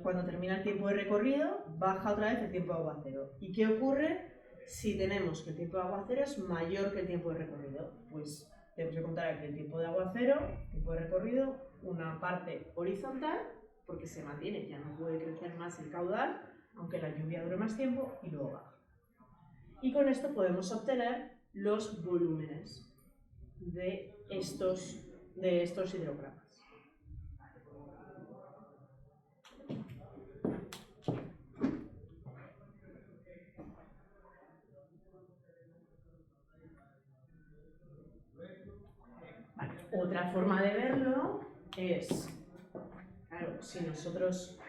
cuando termina el tiempo de recorrido, baja otra vez el tiempo de aguacero. ¿Y qué ocurre si tenemos que el tiempo de aguacero es mayor que el tiempo de recorrido? Pues tenemos que contar aquí el tiempo de aguacero, tiempo de recorrido, una parte horizontal, porque se mantiene, ya no puede crecer más el caudal, aunque la lluvia dure más tiempo, y luego baja. Y con esto podemos obtener los volúmenes de estos hidrogramas. Otra forma de verlo es, claro, si nosotros,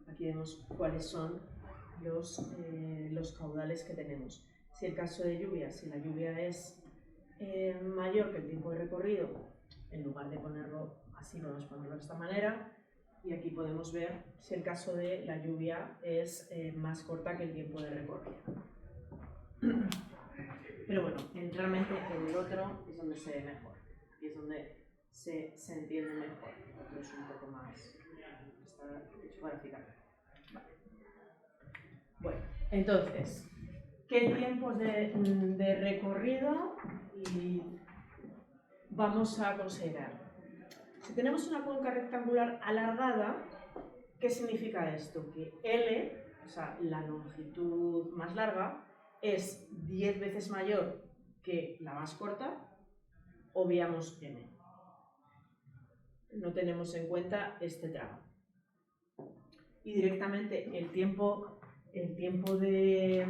aquí vemos cuáles son los caudales que tenemos. Si el caso de lluvia, si la lluvia es mayor que el tiempo de recorrido, en lugar de ponerlo así, podemos ponerlo de esta manera, y aquí podemos ver si el caso de la lluvia es más corta que el tiempo de recorrido. Pero bueno, realmente en el otro es donde se ve mejor, y es donde se entiende mejor. El otro es un poco más, está hecho para explicar. Bueno, entonces, ¿qué tiempos de recorrido vamos a considerar? Si tenemos una cuenca rectangular alargada, ¿qué significa esto? Que L, o sea, la longitud más larga, es 10 veces mayor que la más corta, obviamos M. No tenemos en cuenta este tramo. Y directamente el tiempo de...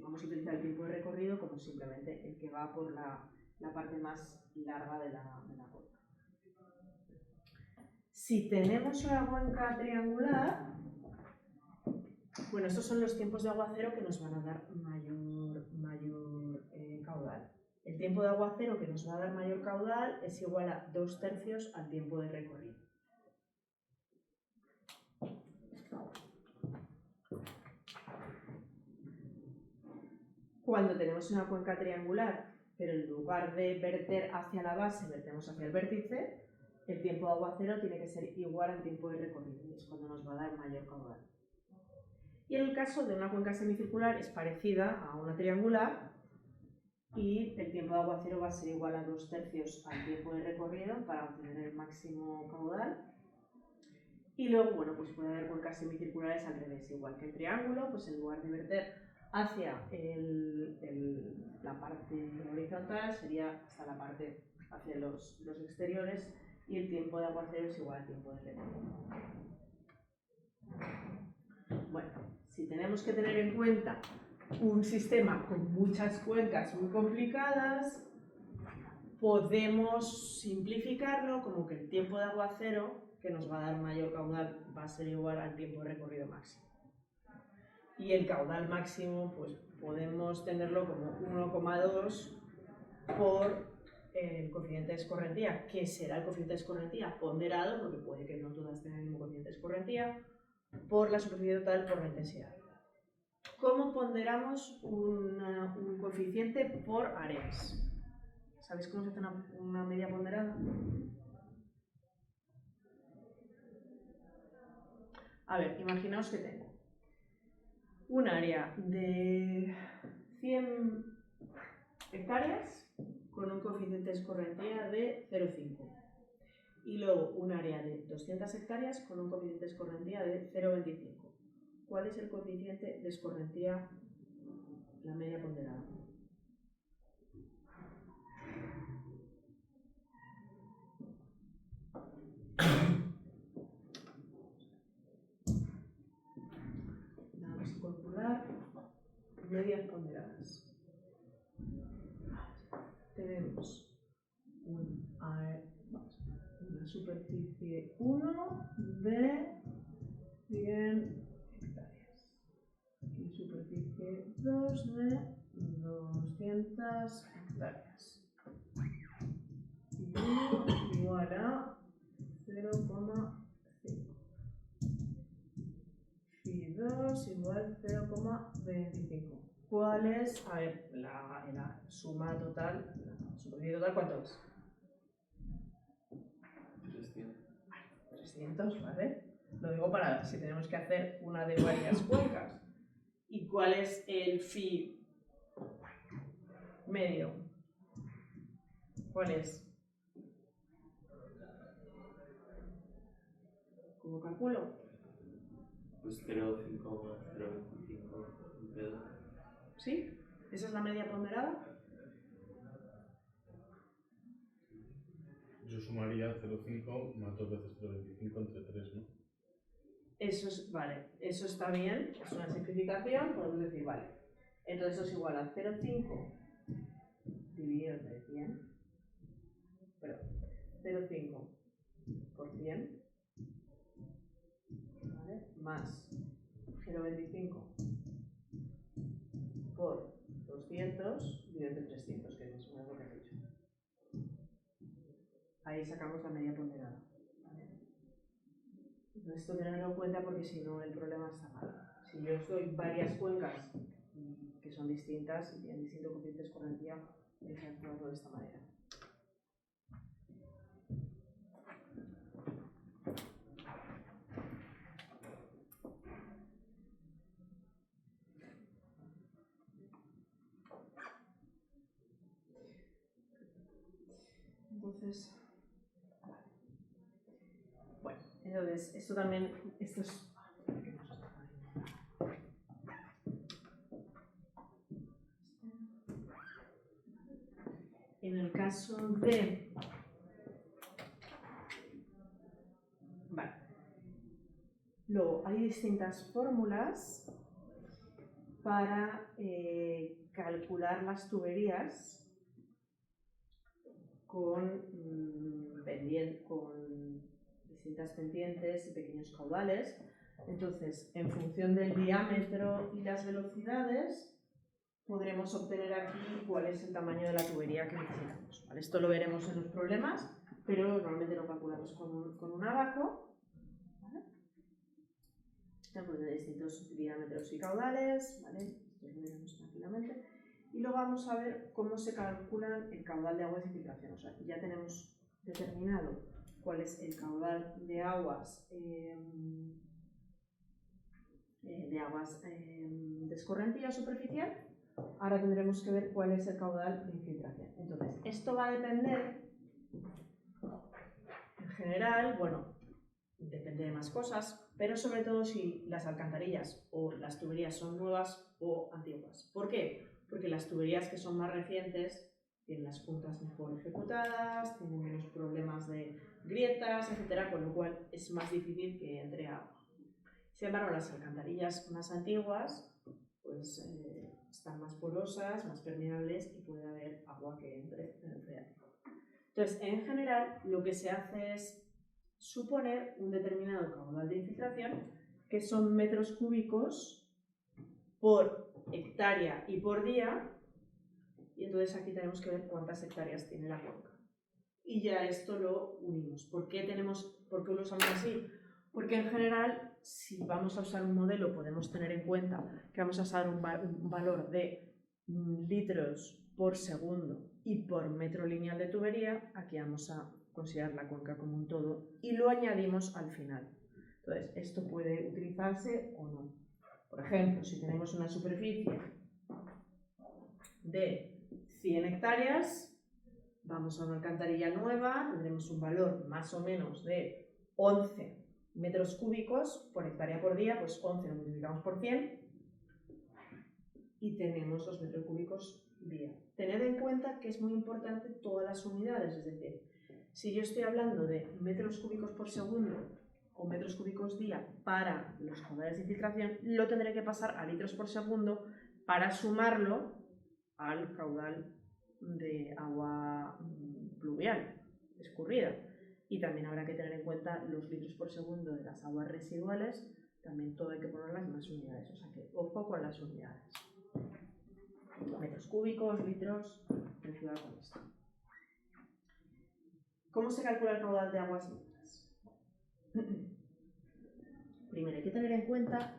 Vamos a utilizar el tiempo de recorrido como simplemente el que va por la parte más larga de la cuenca. Si tenemos una cuenca triangular, bueno, estos son los tiempos de aguacero que nos van a dar mayor caudal. El tiempo de aguacero que nos va a dar mayor caudal es igual a 2/3 al tiempo de recorrido. Cuando tenemos una cuenca triangular, pero en lugar de verter hacia la base, vertemos hacia el vértice, el tiempo de aguacero tiene que ser igual al tiempo de recorrido, y es cuando nos va a dar mayor caudal. Y en el caso de una cuenca semicircular es parecida a una triangular, y el tiempo de aguacero va a ser igual a 2/3 al tiempo de recorrido para obtener el máximo caudal. Y luego, bueno, pues puede haber cuencas semicirculares al revés, igual que el triángulo, pues en lugar de verter hacia la parte horizontal sería hasta la parte hacia los exteriores, y el tiempo de aguacero es igual al tiempo de recorrido. Bueno, si tenemos que tener en cuenta un sistema con muchas cuencas muy complicadas, podemos simplificarlo como que el tiempo de aguacero que nos va a dar mayor caudal va a ser igual al tiempo de recorrido máximo. Y el caudal máximo, pues podemos tenerlo como 1,2 por el coeficiente de escorrentía, que será el coeficiente de escorrentía ponderado, porque puede que no todas tengan el mismo coeficiente de escorrentía, por la superficie total por la intensidad. ¿Cómo ponderamos un coeficiente por áreas? ¿Sabéis cómo se hace una media ponderada? A ver, imaginaos que tengo un área de 100 hectáreas con un coeficiente de escorrentía de 0,5 y luego un área de 200 hectáreas con un coeficiente de escorrentía de 0,25. ¿Cuál es el coeficiente de escorrentía, la media ponderada? Vamos a calcular medias ponderadas. Tenemos una superficie 1 de 100 hectáreas y superficie 2 de 200 hectáreas. hectáreas. Y 1 igual a 0,5. Y 2 igual 0,25. ¿Cuál es? A ver, la suma total, la superficie total, ¿cuánto es? 300, ¿vale? Lo digo para si tenemos que hacer una de varias cuencas. ¿Y cuál es el phi medio? ¿Cuál es? ¿Cómo calculo? Pues 0,5 más 0,25 un pedo. ¿Sí? ¿Esa es la media ponderada? Yo sumaría 0,5 más 2 veces 0,25 entre 3, ¿no? Eso es, vale, eso está bien, es una simplificación, podemos decir, vale. Entonces eso es igual a 0,5 dividido entre 100, perdón, 0,5 por 100, ¿vale? Más 0,25 por 200 dividido entre 300, que es más o menos lo que has dicho. Ahí sacamos la media ponderada. ¿Vale? Entonces esto tenerlo en cuenta porque si no el problema está mal. Si yo os doy varias cuencas que son distintas y tienen distintos coeficientes de escorrentía, hay que calcularlo de esta manera. Entonces, vale. Bueno, entonces esto también, esto es... En el caso de... Vale. Luego, hay distintas fórmulas para calcular las tuberías con distintas pendientes y pequeños caudales. Entonces, en función del diámetro y las velocidades, podremos obtener aquí cuál es el tamaño de la tubería que necesitamos. ¿Vale? Esto lo veremos en los problemas, pero normalmente lo calculamos con un abaco. ¿Vale? De distintos diámetros y caudales. ¿Vale? Esto lo veremos tranquilamente. Y luego vamos a ver cómo se calcula el caudal de aguas de infiltración. O sea, ya tenemos determinado cuál es el caudal de aguas de escorrentía superficial. Ahora tendremos que ver cuál es el caudal de infiltración. Entonces, esto va a depender, en general, bueno, depende de más cosas, pero sobre todo si las alcantarillas o las tuberías son nuevas o antiguas. ¿Por qué? Porque las tuberías que son más recientes tienen las puntas mejor ejecutadas, tienen menos problemas de grietas, etc., con lo cual es más difícil que entre agua. Sin embargo, las alcantarillas más antiguas pues están más porosas, más permeables y puede haber agua que entre ahí. Entonces, en general, lo que se hace es suponer un determinado caudal de infiltración, que son metros cúbicos por hectárea y por día, y entonces aquí tenemos que ver cuántas hectáreas tiene la cuenca. Y ya esto lo unimos. ¿Por qué lo usamos así? Porque en general, si vamos a usar un modelo, podemos tener en cuenta que vamos a usar un valor de litros por segundo y por metro lineal de tubería. Aquí vamos a considerar la cuenca como un todo y lo añadimos al final. Entonces, esto puede utilizarse o no. Por ejemplo, si tenemos una superficie de 100 hectáreas, vamos a una alcantarilla nueva, tendremos un valor más o menos de 11 metros cúbicos por hectárea por día, pues 11 lo multiplicamos por 100 y tenemos los metros cúbicos día. Tened en cuenta que es muy importante todas las unidades, es decir, si yo estoy hablando de metros cúbicos por segundo o metros cúbicos día para los caudales de infiltración, lo tendré que pasar a litros por segundo para sumarlo al caudal de agua pluvial, escurrida. Y también habrá que tener en cuenta los litros por segundo de las aguas residuales, también todo hay que ponerlas en las unidades, o sea que ojo con las unidades. metros cúbicos, litros, relacionado con esto. ¿Cómo se calcula el caudal de aguas negras? Primero hay que tener en cuenta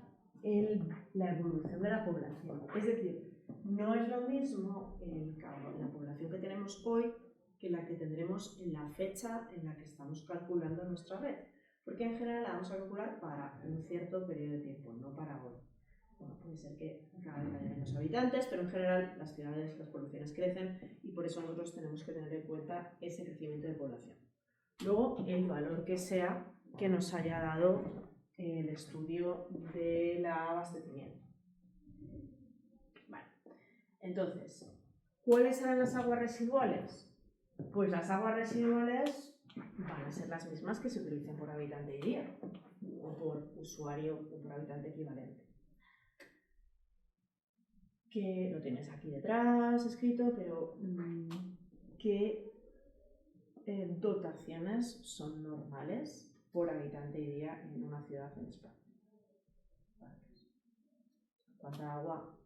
la evolución de la población. Es decir, no es lo mismo la población que tenemos hoy que la que tendremos en la fecha en la que estamos calculando nuestra red. Porque en general la vamos a calcular para un cierto periodo de tiempo, no para hoy. Bueno, puede ser que cada vez haya menos habitantes, pero en general las ciudades, las poblaciones crecen y por eso nosotros tenemos que tener en cuenta ese crecimiento de población. Luego, el valor que sea que nos haya dado el estudio del abastecimiento. Vale. Entonces, ¿cuáles serán las aguas residuales? Pues las aguas residuales van a ser las mismas que se utilicen por habitante y día, o por usuario o por habitante equivalente. Que lo tienes aquí detrás escrito, pero ¿qué dotaciones son normales por habitante y día en una ciudad en España? ¿Cuánta agua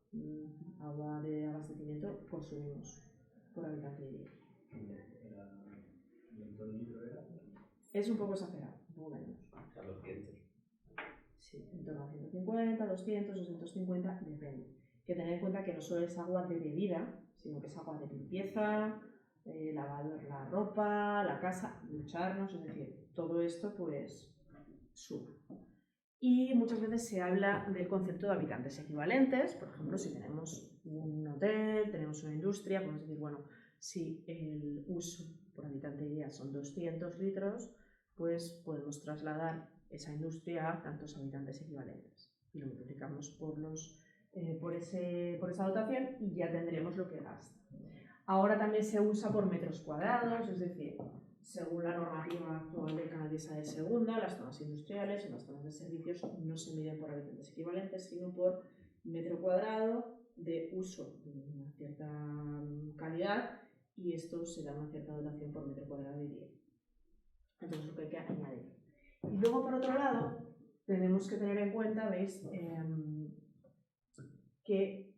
de abastecimiento consumimos por habitante y día? Es un poco exagerado, un poco menos. O sea, 200. Sí, en torno a 150, 200, 250, depende. Hay que tener en cuenta que no solo es agua de bebida, sino que es agua de limpieza, lavar la ropa, la casa, ducharnos, es decir, todo esto pues suma. Y muchas veces se habla del concepto de habitantes equivalentes. Por ejemplo, si tenemos un hotel, tenemos una industria, podemos decir, bueno, si el uso por habitante día son 200 litros, pues podemos trasladar esa industria a tantos habitantes equivalentes. Y lo multiplicamos por esa dotación y ya tendremos lo que gasta. Ahora también se usa por metros cuadrados, es decir, según la normativa actual del Canal de Isabel II, las zonas industriales y las zonas de servicios no se miden por habitantes equivalentes, sino por metro cuadrado de uso de una cierta calidad, y esto se da una cierta dotación por metro cuadrado de día. Entonces, lo que hay que añadir. Y luego, por otro lado, tenemos que tener en cuenta, ¿veis?, que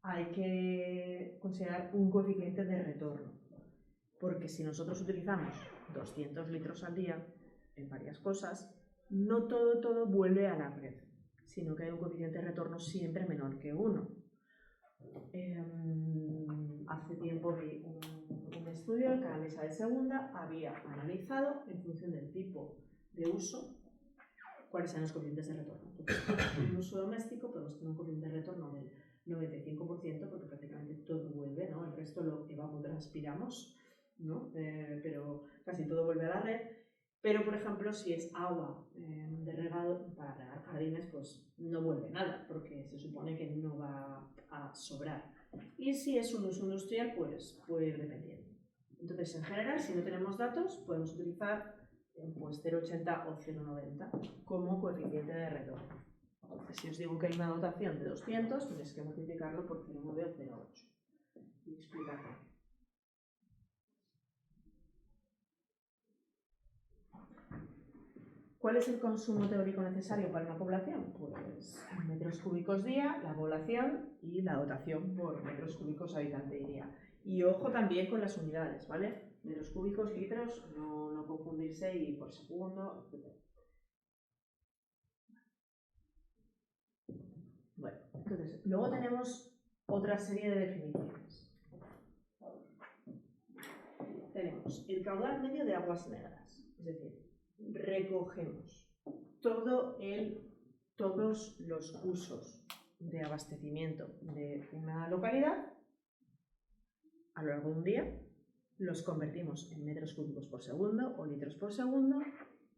hay que considerar un coeficiente de retorno. Porque si nosotros utilizamos 200 litros al día en varias cosas, no todo vuelve a la red, sino que hay un coeficiente de retorno siempre menor que 1. Hace tiempo vi un estudio, el Canal de Isabel II había analizado en función del tipo de uso cuáles eran los coeficientes de retorno. Entonces, en un uso doméstico podemos tener un coeficiente de retorno del 95%, porque prácticamente todo vuelve, ¿no? El resto lo evapotranspiramos, ¿no? Pero casi todo vuelve a la red. Pero, por ejemplo, si es agua de regado para regar jardines, pues no vuelve nada, porque se supone que no va a sobrar. Y si es un uso industrial, pues puede ir dependiendo. Entonces, en general, si no tenemos datos, podemos utilizar pues 0,80 o 0,90 como coeficiente de retorno. Entonces, si os digo que hay una dotación de 200, tenéis que multiplicarlo por 0,9 o 0,8 y explicarlo. ¿Cuál es el consumo teórico necesario para una población? Pues metros cúbicos día, la población y la dotación por metros cúbicos habitante día. Y ojo también con las unidades, ¿vale? Metros cúbicos, litros, no confundirse, y por segundo, etc. Bueno, entonces, luego tenemos otra serie de definiciones. Tenemos el caudal medio de aguas negras, es decir, recogemos todos los usos de abastecimiento de una localidad a lo largo de un día, los convertimos en metros cúbicos por segundo o litros por segundo,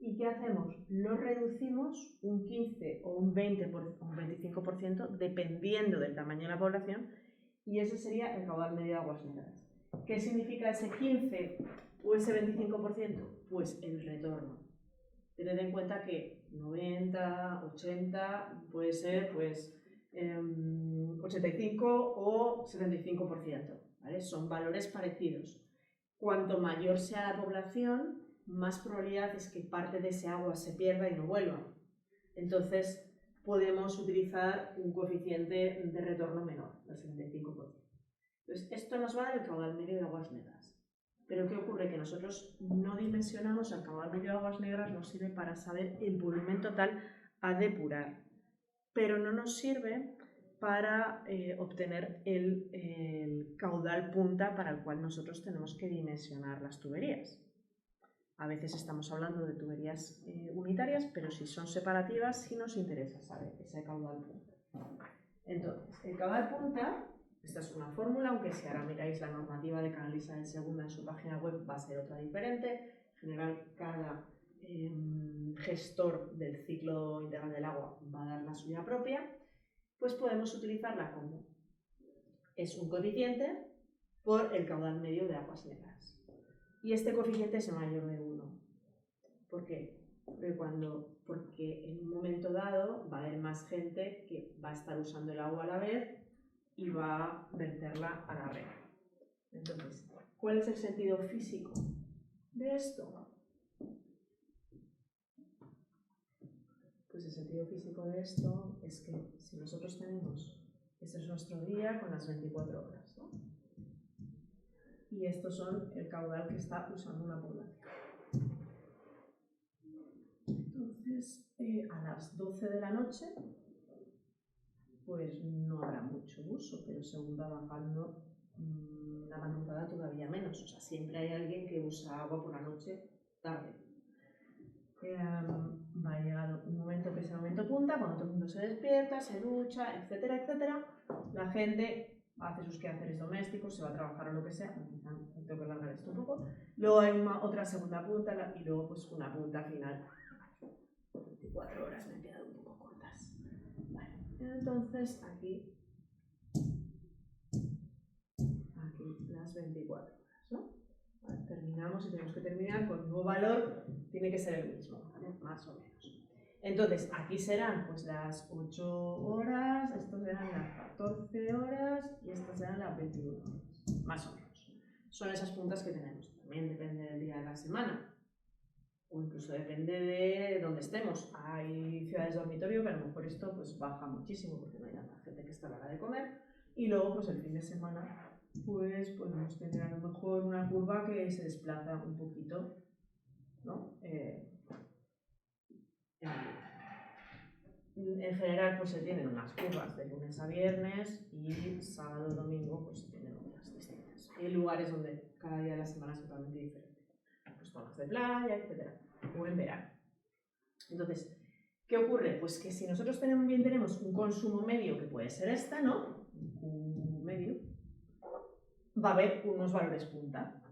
y ¿qué hacemos? Los reducimos un 15 o un 20 o un 25% dependiendo del tamaño de la población, y eso sería el caudal medio de aguas negras. ¿Qué significa ese 15 o ese 25%? Pues el retorno. Tened en cuenta que 90, 80 puede ser pues 85 o 75%, ¿vale? Son valores parecidos. Cuanto mayor sea la población, más probabilidad es que parte de ese agua se pierda y no vuelva. Entonces podemos utilizar un coeficiente de retorno menor, el 75%. Entonces, esto nos va a dar el caudal medio de aguas negras. Pero ¿qué ocurre? Que nosotros no dimensionamos el caudal medio de aguas negras, nos sirve para saber el volumen total a depurar, pero no nos sirve para obtener el caudal punta para el cual nosotros tenemos que dimensionar las tuberías. A veces estamos hablando de tuberías unitarias, pero si son separativas sí nos interesa saber ese caudal punta. Entonces, el caudal punta, esta es una fórmula, aunque si ahora miráis la normativa de Canal Isabel II en su página web va a ser otra diferente. En general, cada gestor del ciclo integral del agua va a dar la suya propia. Pues podemos utilizarla como es un coeficiente por el caudal medio de aguas negras. Y este coeficiente es mayor de 1. ¿Por qué? Porque en un momento dado va a haber más gente que va a estar usando el agua a la vez y va a verterla a la red. Entonces, ¿cuál es el sentido físico de esto? Pues el sentido físico de esto es que si nosotros tenemos, este es nuestro día con las 24 horas, ¿no? Y estos son el caudal que está usando una población. Entonces, a las 12 de la noche, pues no habrá mucho uso, pero según va bajando la madrugada todavía menos. O sea, siempre hay alguien que usa agua por la noche tarde. Va a llegar un momento que es el momento punta, cuando todo el mundo se despierta, se ducha, etcétera, etcétera. La gente hace sus quehaceres domésticos, se va a trabajar o lo que sea. Tengo que alargar esto un poco. Luego hay otra segunda punta y luego pues una punta final. 24 horas me han quedado un poco cortas. Vale. Entonces aquí las 24 horas, ¿no? Vale, terminamos y tenemos que terminar con el nuevo valor, tiene que ser el mismo, ¿vale? Más o menos. Entonces, aquí serán pues las 8 horas, estas serán las 14 horas y estas serán las 21 horas, más o menos. Son esas puntas que tenemos. También depende del día de la semana, o incluso depende de dónde estemos. Hay ciudades dormitorio que a lo mejor esto pues baja muchísimo porque no hay tanta gente que está a la hora de comer. Y luego, pues el fin de semana, pues podemos tener a lo mejor una curva que se desplaza un poquito, ¿no? En general, pues se tienen unas curvas de lunes a viernes y sábado y domingo, pues se tienen otras distintas. Y hay lugares donde cada día de la semana es totalmente diferente. Pues zonas de playa, etc. O en verano. Entonces, ¿qué ocurre? Pues que si nosotros tenemos un consumo medio, que puede ser esta, ¿no? Un medio, va a haber unos valores punta.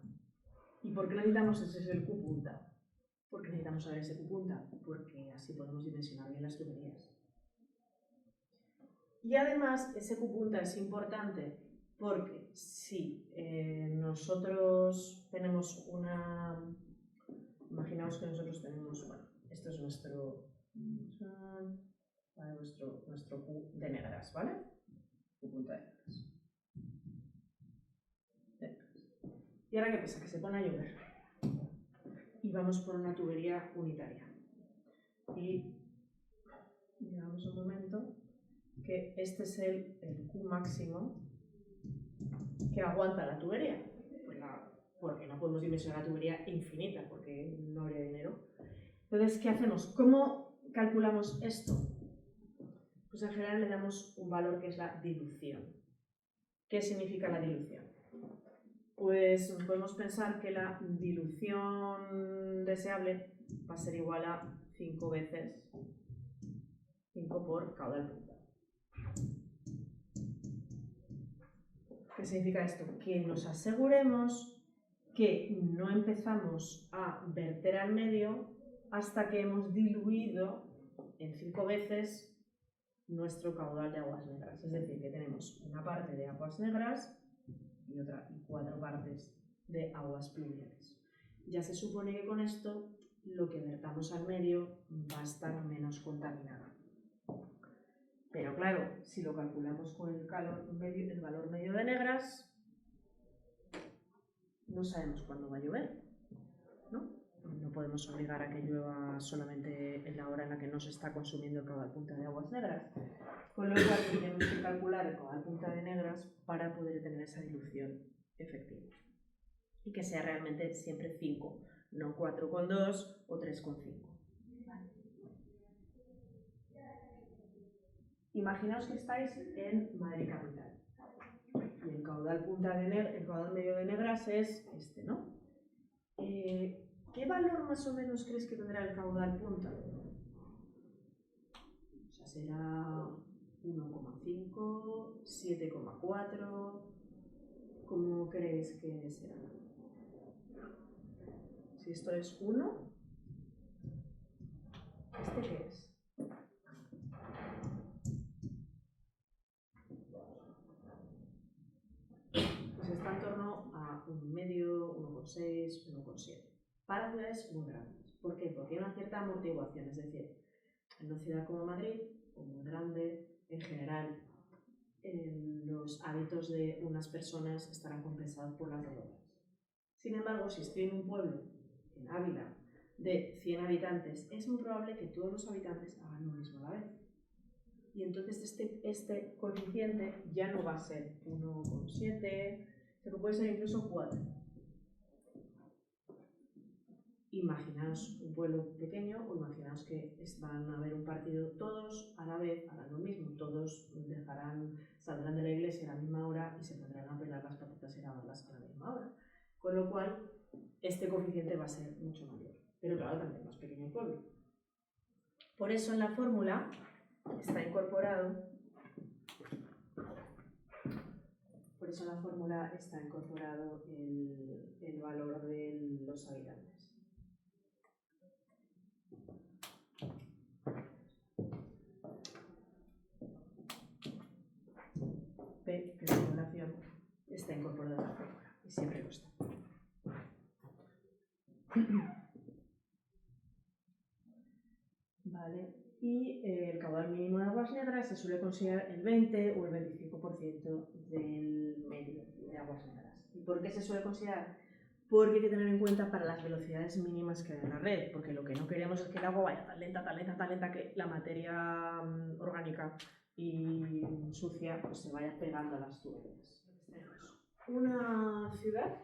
¿Y por qué necesitamos ese Q punta? ¿Por qué necesitamos saber ese Q punta? Porque así podemos dimensionar bien las tuberías. Y además, ese Q punta es importante porque si nosotros tenemos imaginaos que nosotros tenemos, bueno, esto es nuestro Q de negras, ¿vale? Q punta de negras. ¿Y ahora qué pasa? Que se pone a llover. Y vamos por una tubería unitaria. Y llegamos a un momento que este es el Q máximo que aguanta la tubería. Porque no podemos dimensionar la tubería infinita, porque no habría dinero. Entonces, ¿qué hacemos? ¿Cómo calculamos esto? Pues en general le damos un valor que es la dilución. ¿Qué significa la dilución? Pues podemos pensar que la dilución deseable va a ser igual a 5 veces 5 por caudal punta. ¿Qué significa esto? Que nos aseguremos que no empezamos a verter al medio hasta que hemos diluido en 5 veces nuestro caudal de aguas negras. Es decir, que tenemos una parte de aguas negras y 4 partes de aguas pluviales. Ya se supone que con esto lo que vertamos al medio va a estar menos contaminado. Pero claro, si lo calculamos con el valor medio de negras, no sabemos cuándo va a llover, ¿no? No podemos obligar a que llueva solamente en la hora en la que no se está consumiendo el caudal punta de aguas negras. Con lo cual tenemos que calcular el caudal punta de negras para poder tener esa dilución efectiva. Y que sea realmente siempre 5, no 4,2 o 3,5. Vale. Imaginaos que estáis en Madrid capital. Y el caudal el caudal medio de negras es este, ¿no? ¿Qué valor más o menos crees que tendrá el caudal punta? O sea, será 1,5, 7,4. ¿Cómo creéis que será? Si esto es 1, ¿este qué es? Pues está en torno a 1,5, 1,6, 1,7. Para ciudades muy grandes. ¿Por qué? Porque hay una cierta amortiguación, es decir, en una ciudad como Madrid, o muy grande, en general, los hábitos de unas personas estarán compensados por las de otras. Sin embargo, si estoy en un pueblo, en Ávila, de 100 habitantes, es muy probable que todos los habitantes hagan lo mismo a la vez. Y entonces este coeficiente ya no va a ser 1,7, se puede ser incluso 4. Imaginaos un pueblo pequeño o imaginaos que van a ver un partido todos a la vez, harán lo mismo, todos saldrán de la iglesia a la misma hora y se pondrán a pelar las patatas y lavarlas a la misma hora. Con lo cual, este coeficiente va a ser mucho mayor. Pero claro, también más pequeño el pueblo. Por eso en la fórmula está incorporado el valor de los habitantes. P, que es la población, está incorporado en la fórmula y siempre lo está. Vale. Y el caudal mínimo de aguas negras se suele considerar el 20 o el 25% del medio de aguas negras. ¿Y por qué se suele considerar? Porque hay que tener en cuenta para las velocidades mínimas que hay en la red, porque lo que no queremos es que el agua vaya tan lenta que la materia orgánica y sucia pues, se vaya pegando a las tuberías. Tenemos una ciudad,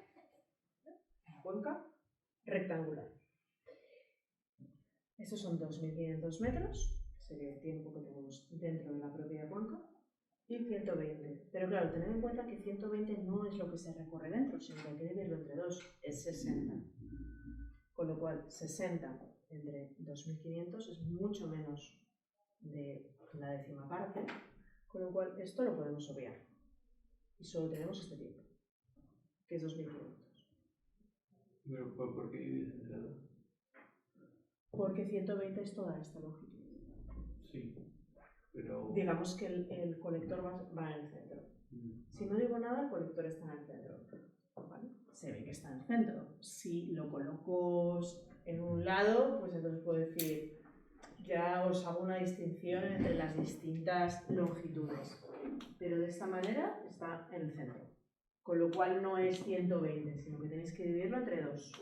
una cuenca rectangular. Estos son 2.500 metros, sería el tiempo que tenemos dentro de la propia cuenca, y 120. Pero claro, tened en cuenta que 120 no es lo que se recorre dentro, sino que hay que dividirlo entre 2, es 60. Con lo cual, 60 entre 2.500 es mucho menos de la décima parte, con lo cual esto lo podemos obviar. Y solo tenemos este tiempo, que es 2.500. Pero ¿por qué divides entre 2? Porque 120 es toda esta longitud. Sí, pero... Digamos que el colector va en el centro. Si no digo nada, el colector está en el centro. ¿Vale? Se ve que está en el centro. Si lo coloco en un lado, pues entonces puedo decir, ya os hago una distinción entre las distintas longitudes. Pero de esta manera está en el centro. Con lo cual no es 120, sino que tenéis que dividirlo entre 2.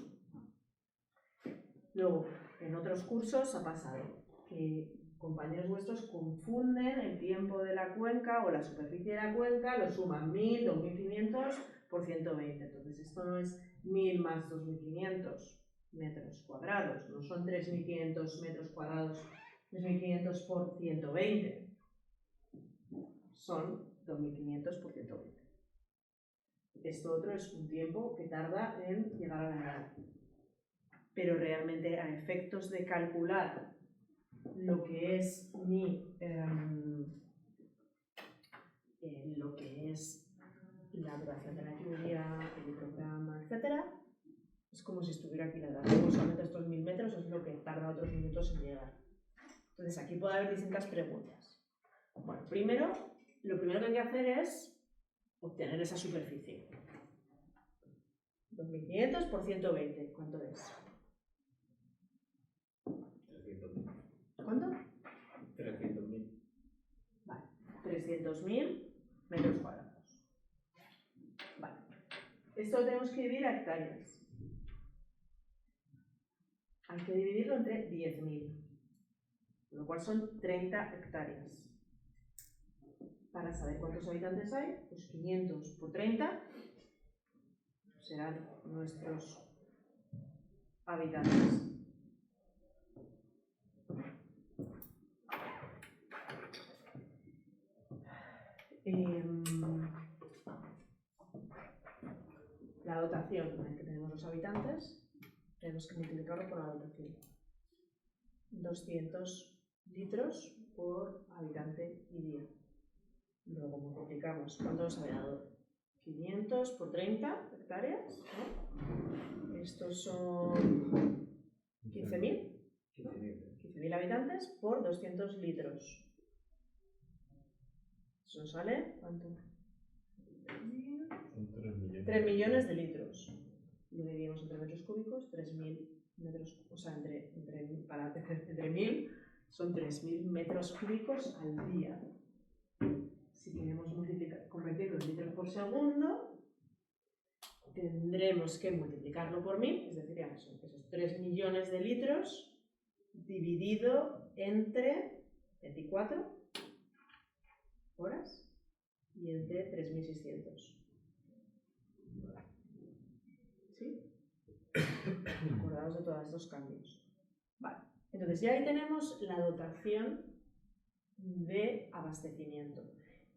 Luego, en otros cursos ha pasado que compañeros vuestros confunden el tiempo de la cuenca o la superficie de la cuenca, lo suman 1.000, 2.500 por 120. Entonces esto no es 1.000 más 2.500 metros cuadrados, no son 3.500 metros cuadrados, 3.500 por 120. Son 2.500 por 120. Esto otro es un tiempo que tarda en llegar a la nada. Pero realmente a efectos de calcular lo que es la duración de la lluvia, el programa, etc., es como si estuviera aquí la edad. Solamente estos 1.000 metros es lo que tarda otros minutos en llegar. Entonces aquí puede haber distintas preguntas. Bueno, lo primero que hay que hacer es obtener esa superficie. 2.500 por 120, ¿cuánto es? 300.000. ¿Cuánto? 300.000. Vale, 300.000 metros cuadrados. Vale, esto lo tenemos que dividir a hectáreas. Hay que dividirlo entre 10.000, lo cual son 30 hectáreas. para saber cuántos habitantes hay, pues 500 por 30 serán nuestros habitantes. La dotación en la que tenemos los habitantes, tenemos que multiplicarlo por la dotación. 200 litros por habitante y día. Luego multiplicamos, ¿cuánto nos había dado? 500 por 30 hectáreas, ¿no? Estos son 15.000. 15.000 habitantes por 200 litros. Eso nos sale, ¿cuánto? 3 millones de litros. Lo dividimos entre metros cúbicos, 3.000 metros, o sea, entre 1.000 son 3.000 metros cúbicos al día. Si queremos convertirlo en litros por segundo, tendremos que multiplicarlo por 1.000, es decir, son esos 3 millones de litros dividido entre 24 horas y entre 3.600. ¿Sí? Acordaos de todos estos cambios. Vale. Entonces ya ahí tenemos la dotación de abastecimiento.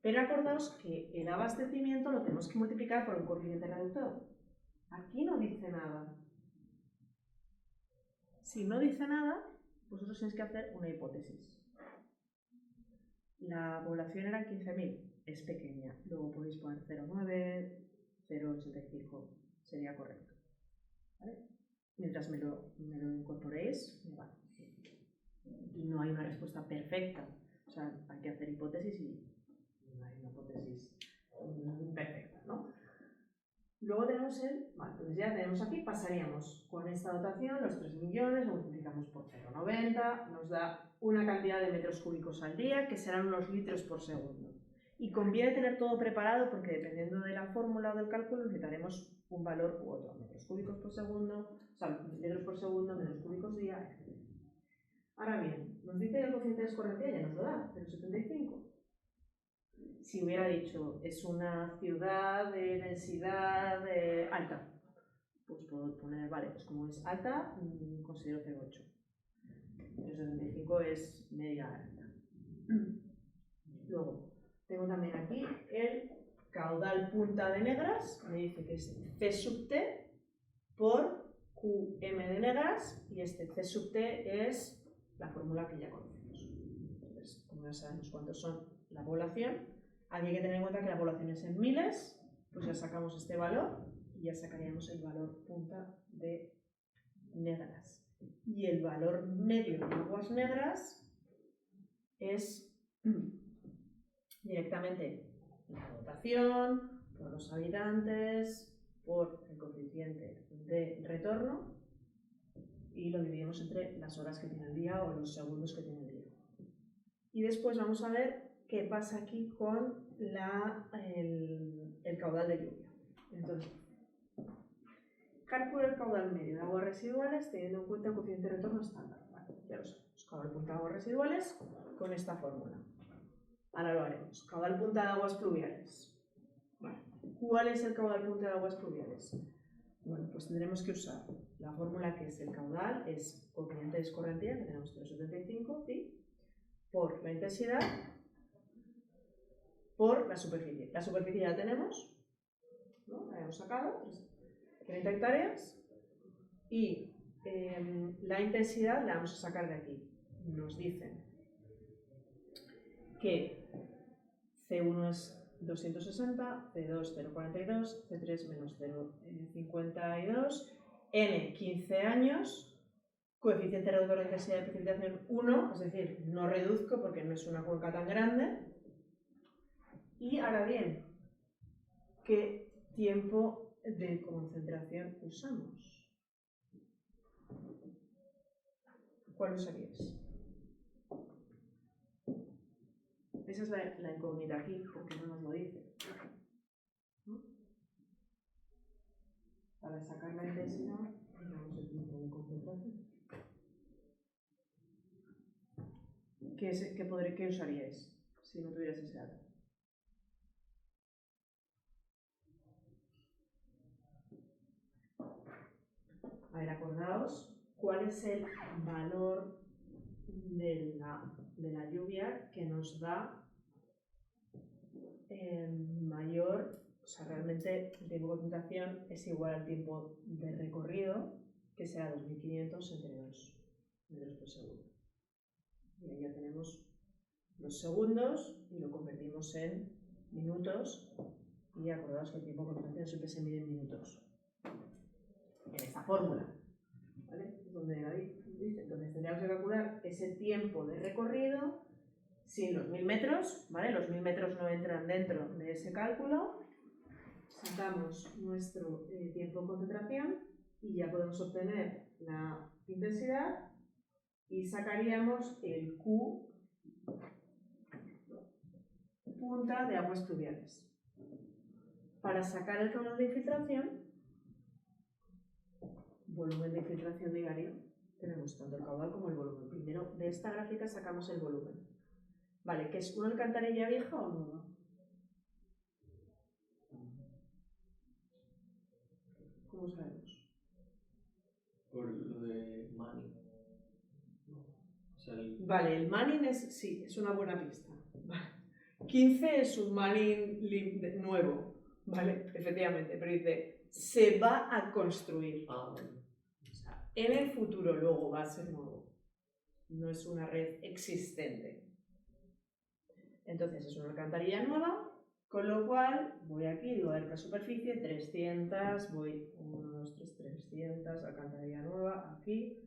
Pero acordaos que el abastecimiento lo tenemos que multiplicar por un coeficiente reductor. Aquí no dice nada. Si no dice nada, vosotros tenéis que hacer una hipótesis. La población era 15.000, es pequeña. Luego podéis poner 0,9, 0,85, sería correcto. ¿Vale? Mientras me lo incorporéis, me vale. Y no hay una respuesta perfecta. O sea, hay que hacer hipótesis y no hay una hipótesis perfecta, ¿no? Luego tenemos vale, entonces ya tenemos aquí, pasaríamos con esta dotación, los 3 millones, lo multiplicamos por 0,90, nos da una cantidad de metros cúbicos al día, que serán unos litros por segundo. Y conviene tener todo preparado porque dependiendo de la fórmula o del cálculo necesitaremos un valor u otro, metros cúbicos por segundo, o sea, litros por segundo, metros cúbicos día, etc. Ahora bien, nos dice que el coeficiente de escorrentía ya nos lo da, 0,75. Si hubiera dicho, es una ciudad de densidad alta, pues puedo poner, vale, pues como es alta, considero 0,8. 0,75 es media alta. Luego, tengo también aquí el caudal punta de negras, me dice que es C sub T por QM de negras, y este C sub T es la fórmula que ya conocemos. Entonces, como ya sabemos cuántos son la población, aquí hay que tener en cuenta que la población es en miles, pues ya sacamos este valor y ya sacaríamos el valor punta de negras. Y el valor medio de aguas negras es directamente la dotación por los habitantes, por el coeficiente de retorno, y lo dividimos entre las horas que tiene el día o los segundos que tiene el día. Y después vamos a ver qué pasa aquí con el caudal de lluvia. Entonces, cálculo el caudal medio de aguas residuales teniendo en cuenta el coeficiente de retorno estándar. Vale, ya lo sabemos. Caudal punta de aguas residuales con esta fórmula. Ahora lo haremos. Caudal punta de aguas pluviales. Vale. ¿Cuál es el caudal punta de aguas pluviales? Bueno, pues tendremos que usar la fórmula que es el caudal, es coeficiente de escorrentía, que tenemos 0,75, ¿sí? Por la intensidad, por la superficie. La superficie ya tenemos, ¿no? La hemos sacado, 30 hectáreas, y la intensidad la vamos a sacar de aquí. Nos dicen que C1 es 260, C2 0,42, C3 menos 0,52, N 15 años, coeficiente reductor de intensidad de precipitación 1, es decir, no reduzco porque no es una cuenca tan grande. Y ahora bien, ¿qué tiempo de concentración usamos? ¿Cuál usaríais? Esa es la incógnita aquí, porque no nos lo dice. ¿No? Para sacar la intensidad, miramos el tiempo de concentración. ¿Qué usaríais si no tuvierais ese dato? A ver, acordaos cuál es el valor de la lluvia que nos da mayor, o sea, realmente el tiempo de concentración es igual al tiempo de recorrido, que será 2500 entre 2 metros por segundo. Y ahí ya tenemos los segundos y lo convertimos en minutos. Y acordaos que el tiempo de concentración siempre se mide en minutos. En esta fórmula, ¿vale? Donde ahí dice, entonces tendríamos que calcular ese tiempo de recorrido sin los 1000 metros, ¿vale? Los 1000 metros no entran dentro de ese cálculo. Sacamos nuestro tiempo de concentración y ya podemos obtener la intensidad y sacaríamos el Q punta de aguas pluviales. Para sacar el caudal de infiltración, volumen de infiltración diario, tenemos tanto el caudal como el volumen. Primero de esta gráfica sacamos el volumen. Vale, ¿que es una alcantarilla vieja o nueva? ¿Cómo sabemos? Por lo de Manning. O sea, Vale, el Manning es una buena pista. 15 es un Manning nuevo, ¿vale? Efectivamente, pero dice, se va a construir. ah, vale. O sea, en el futuro luego va a ser nuevo. No es una red existente. Entonces es una alcantarilla nueva, con lo cual voy aquí, digo, a ver, la superficie, 300, voy 1, 2, 3, 300, alcantarilla nueva, aquí,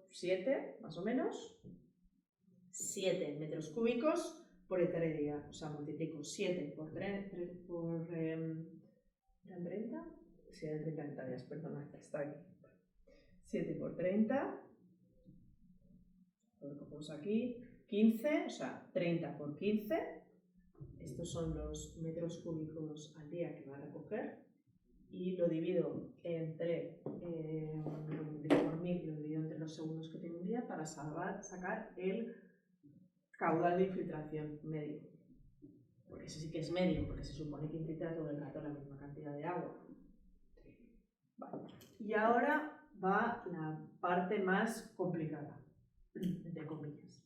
7 más o menos, 7 metros cúbicos por hectárea, o sea, multiplico 7 por 30, ¿eran 30? Sí, eran 30 hectáreas, perdona, está aquí. 7 por 30, lo cogemos aquí, 15, o sea, 30 por 15, estos son los metros cúbicos al día que va a recoger, y lo divido entre, lo multiplico por 1000 y lo divido entre los segundos que tengo un día para sacar el caudal de infiltración medio. Porque ese sí que es medio, porque se supone que infiltra todo el rato la misma cantidad de agua. Vale. Y ahora va la parte más complicada, entre comillas.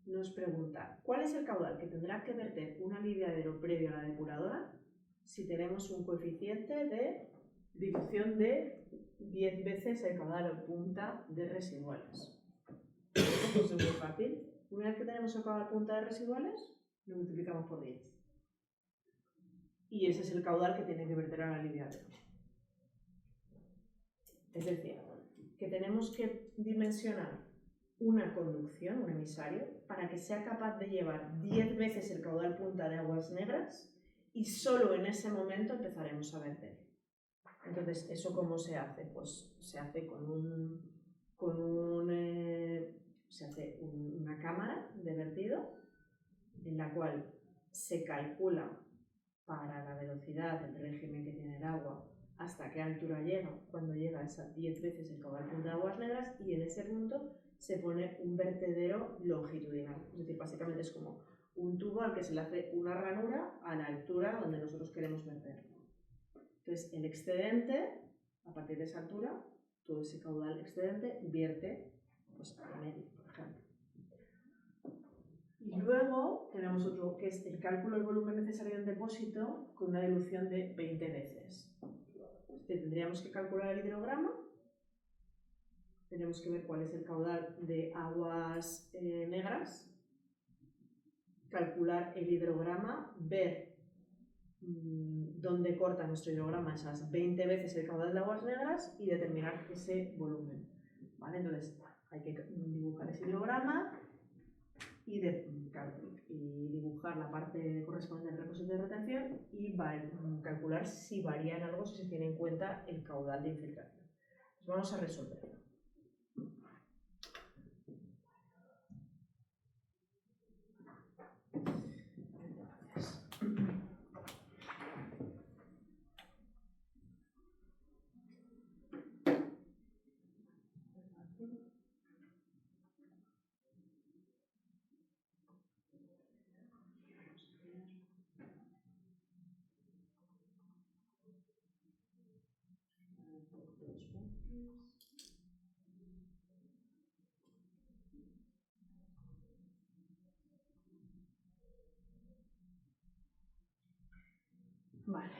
Nos pregunta, ¿cuál es el caudal que tendrá que verter un aliviadero previo a la depuradora si tenemos un coeficiente de dilución de 10 veces el caudal o punta de residuales? Pues es muy fácil. Una vez que tenemos el caudal punta de residuales, lo multiplicamos por 10. Y ese es el caudal que tiene que verter al aliviadero. Es decir, que tenemos que dimensionar una conducción, un emisario, para que sea capaz de llevar 10 veces el caudal punta de aguas negras y solo en ese momento empezaremos a verter. Entonces, ¿eso cómo se hace? Pues se hace se hace una cámara de vertido en la cual se calcula para la velocidad, el régimen que tiene el agua, hasta qué altura llega, cuando llega a esas 10 veces el caudal punta de aguas negras, y en ese punto se pone un vertedero longitudinal. Es decir, básicamente es como un tubo al que se le hace una ranura a la altura donde nosotros queremos verter. Entonces, el excedente, a partir de esa altura, todo ese caudal excedente vierte pues, a medio, por ejemplo. Y luego tenemos otro que es el cálculo del volumen necesario en depósito con una dilución de 20 veces. Tendríamos que calcular el hidrograma, tenemos que ver cuál es el caudal de aguas negras, calcular el hidrograma, ver dónde corta nuestro hidrograma esas 20 veces el caudal de aguas negras y determinar ese volumen. ¿Vale? Entonces hay que dibujar ese hidrograma y dibujar la parte correspondiente al depósito de retención y calcular si varía en algo, si se tiene en cuenta el caudal de infiltración. Pues vamos a resolverlo. Vale.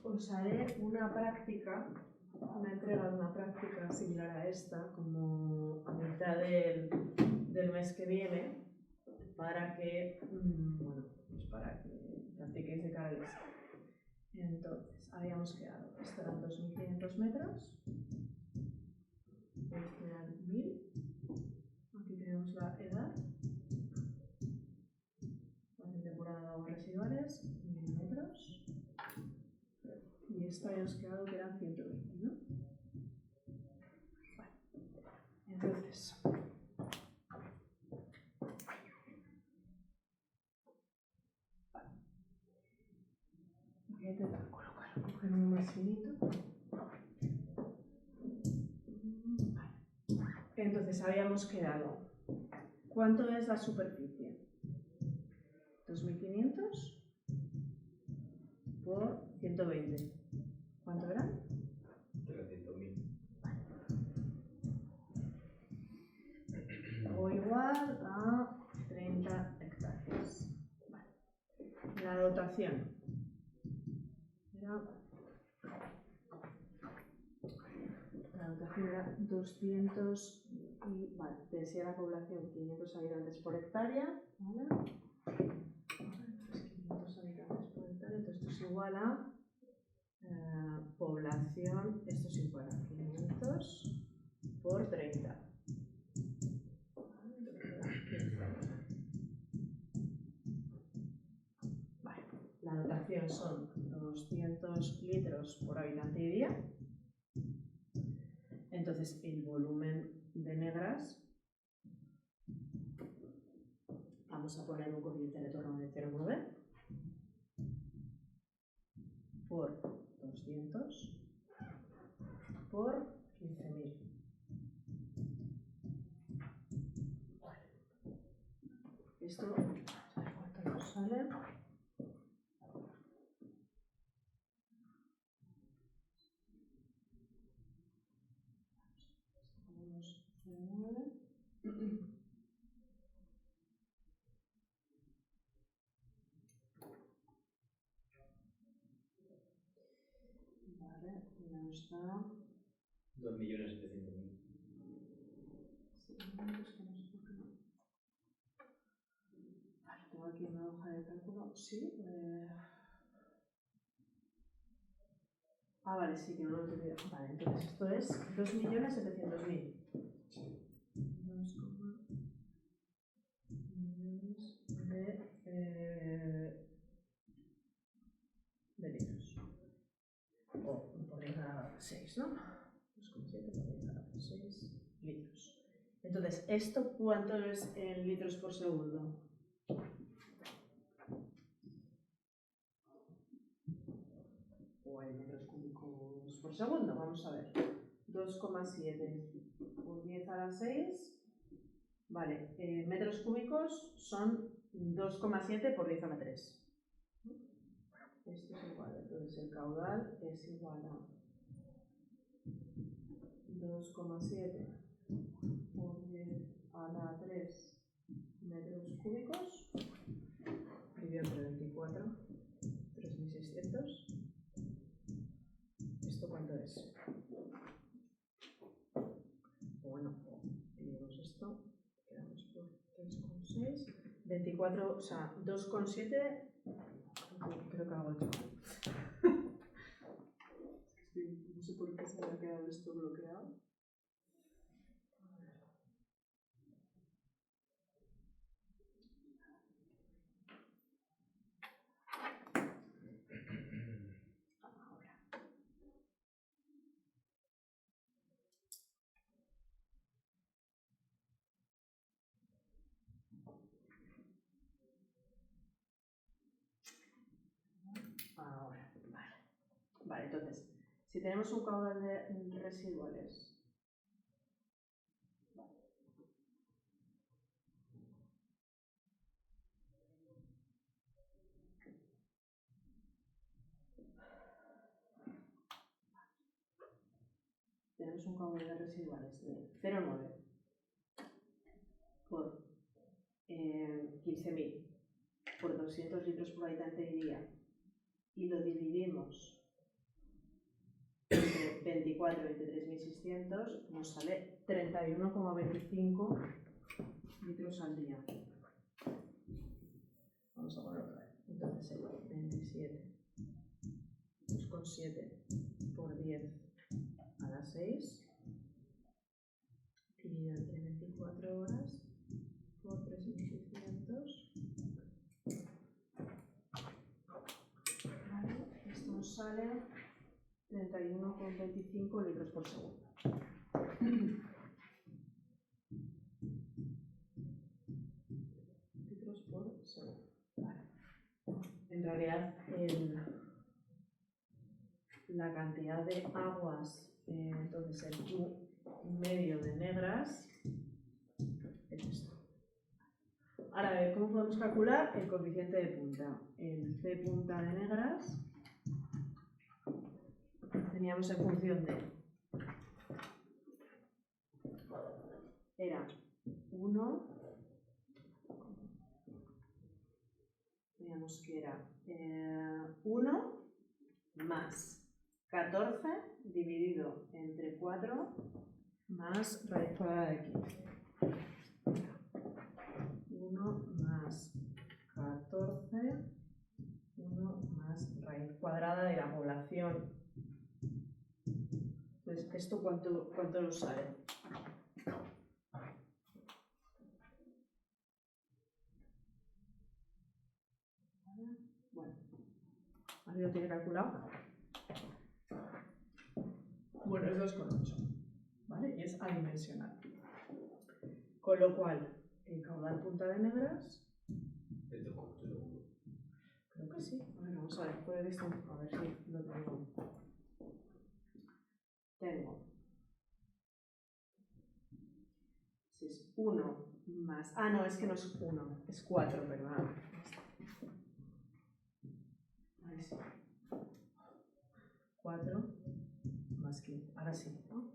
Os haré una práctica, una entrega de una práctica similar a esta, como a mitad del mes que viene, para que, bueno, pues para que practiquéis de cara al examen. Entonces, habíamos quedado, esto eran 2.500 metros, este eran 1.000, aquí tenemos la edad, fácil depurada de aguas residuales, 1.000 metros, y esto habíamos quedado que eran 120, ¿no? Vale. Entonces, voy a intentar coger uno más finito. Entonces habíamos quedado, ¿cuánto es la superficie? 2.500 por 120. ¿Cuánto era? 300.000. O igual a 30 hectáreas. Vale. La dotación era 200 y, vale, densidad de la población 500 habitantes por hectárea, ¿vale? 500 habitantes por hectárea, entonces esto es igual a población, esto es igual a 500 por 30. Vale, la dotación son 200 litros por habitante y día. Entonces, el volumen de negras, vamos a poner un coeficiente de retorno de 0,9 por 200 por 15.000. Vale. Esto, vamos a ver cuánto nos sale. Vale, nos da 2.700.000. Sí, es que no sé por qué no. Vale, tengo aquí una hoja de cálculo. Sí. Vale, sí, que no lo he entendido. Vale, entonces esto es 2.700.000. Sí. 2 millones de litros. O por 10 a la 6, ¿no? 2,7 por 10 a la 6 litros. Entonces, ¿esto cuánto es en litros por segundo? O en metros cúbicos por segundo, vamos a ver. 2,7 por 10 a la 6. Vale, metros cúbicos son 2,7 por 10 a la 3. Esto es igual, entonces el caudal es igual a 2,7 por 10 a la 3 metros cúbicos, dividido entre 24, 3.600. ¿Esto cuánto es? Bueno, dividimos esto, quedamos por 3,6, 24, o sea, 2,7, creo que hago esto. No sé por qué se me ha quedado esto bloqueado. Ahora, vale. Vale, entonces, si tenemos un caudal de residuales, tenemos un caudal de residuales de 0,9 por 15.000 por 200 litros por habitante y día y lo dividimos entre 24 y 23.600, nos sale 31,25 litros al día. Vamos a ponerlo otra vez. Entonces sería 27,7 por 10 a las 6 dividido entre 24 horas por 3.600. Vale, esto nos sale 31,25 litros por segundo. Litros por segundo. Vale. En realidad, la cantidad de aguas, entonces el Q medio de negras es esto. Ahora, a ver, ¿cómo podemos calcular el coeficiente de punta? El C punta de negras teníamos en función de, era 1, teníamos que era 1 más 14 dividido entre 4 más raíz cuadrada de 15. 1 más 14, 1 más raíz cuadrada de la población. Pues, ¿esto cuánto nos sale? Bueno, ¿alguien lo tiene calculado? Bueno, es 2,8, ¿vale? Y es adimensional. Con lo cual, el caudal punta de negras... Creo que sí. A ver, vamos a ver, por esto, a ver si lo tengo. Tengo. Si es 1 más... Ah, no, es que no es 1, es 4, perdón. Ahí sí. 4 más 15. Ahora sí, ¿no?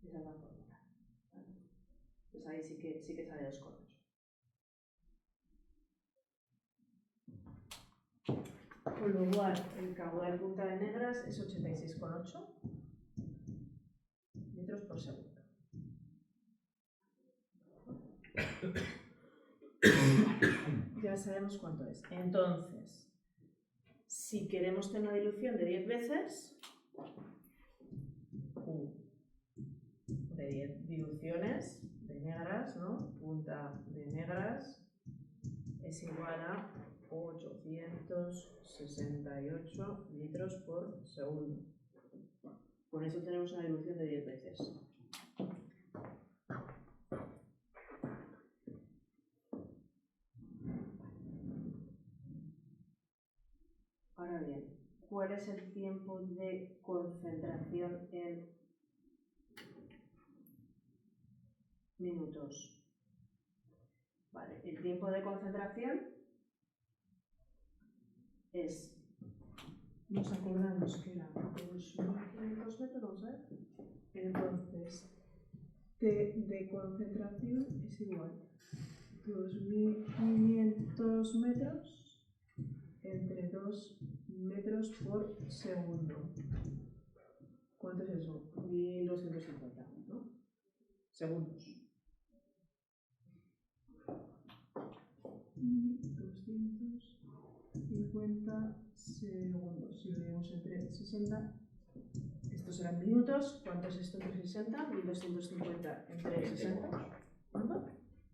Esa es la fórmula. Pues ahí sí que sale 2,8. Con lo cual, el caudal punta de negras es 86,8 litros por segundo. Ya sabemos cuánto es. Entonces, si queremos tener una dilución de 10 veces, Q de 10 diluciones de negras, ¿no? Punta de negras es igual a 868 litros por segundo. Con eso tenemos una dilución de 10 veces. Ahora bien, ¿cuál es el tiempo de concentración en minutos? Vale, el tiempo de concentración es, nos acordamos que era 2.500 metros, ¿eh? Entonces, T de concentración es igual a 2.500 metros entre 2 metros por segundo. ¿Cuánto es eso? 1.250, ¿no? Segundos. 1.250 segundos. Si lo dividimos entre 60, estos serán minutos. ¿Cuánto es esto entre 60? 1.250 entre 60. ¿Cuánto?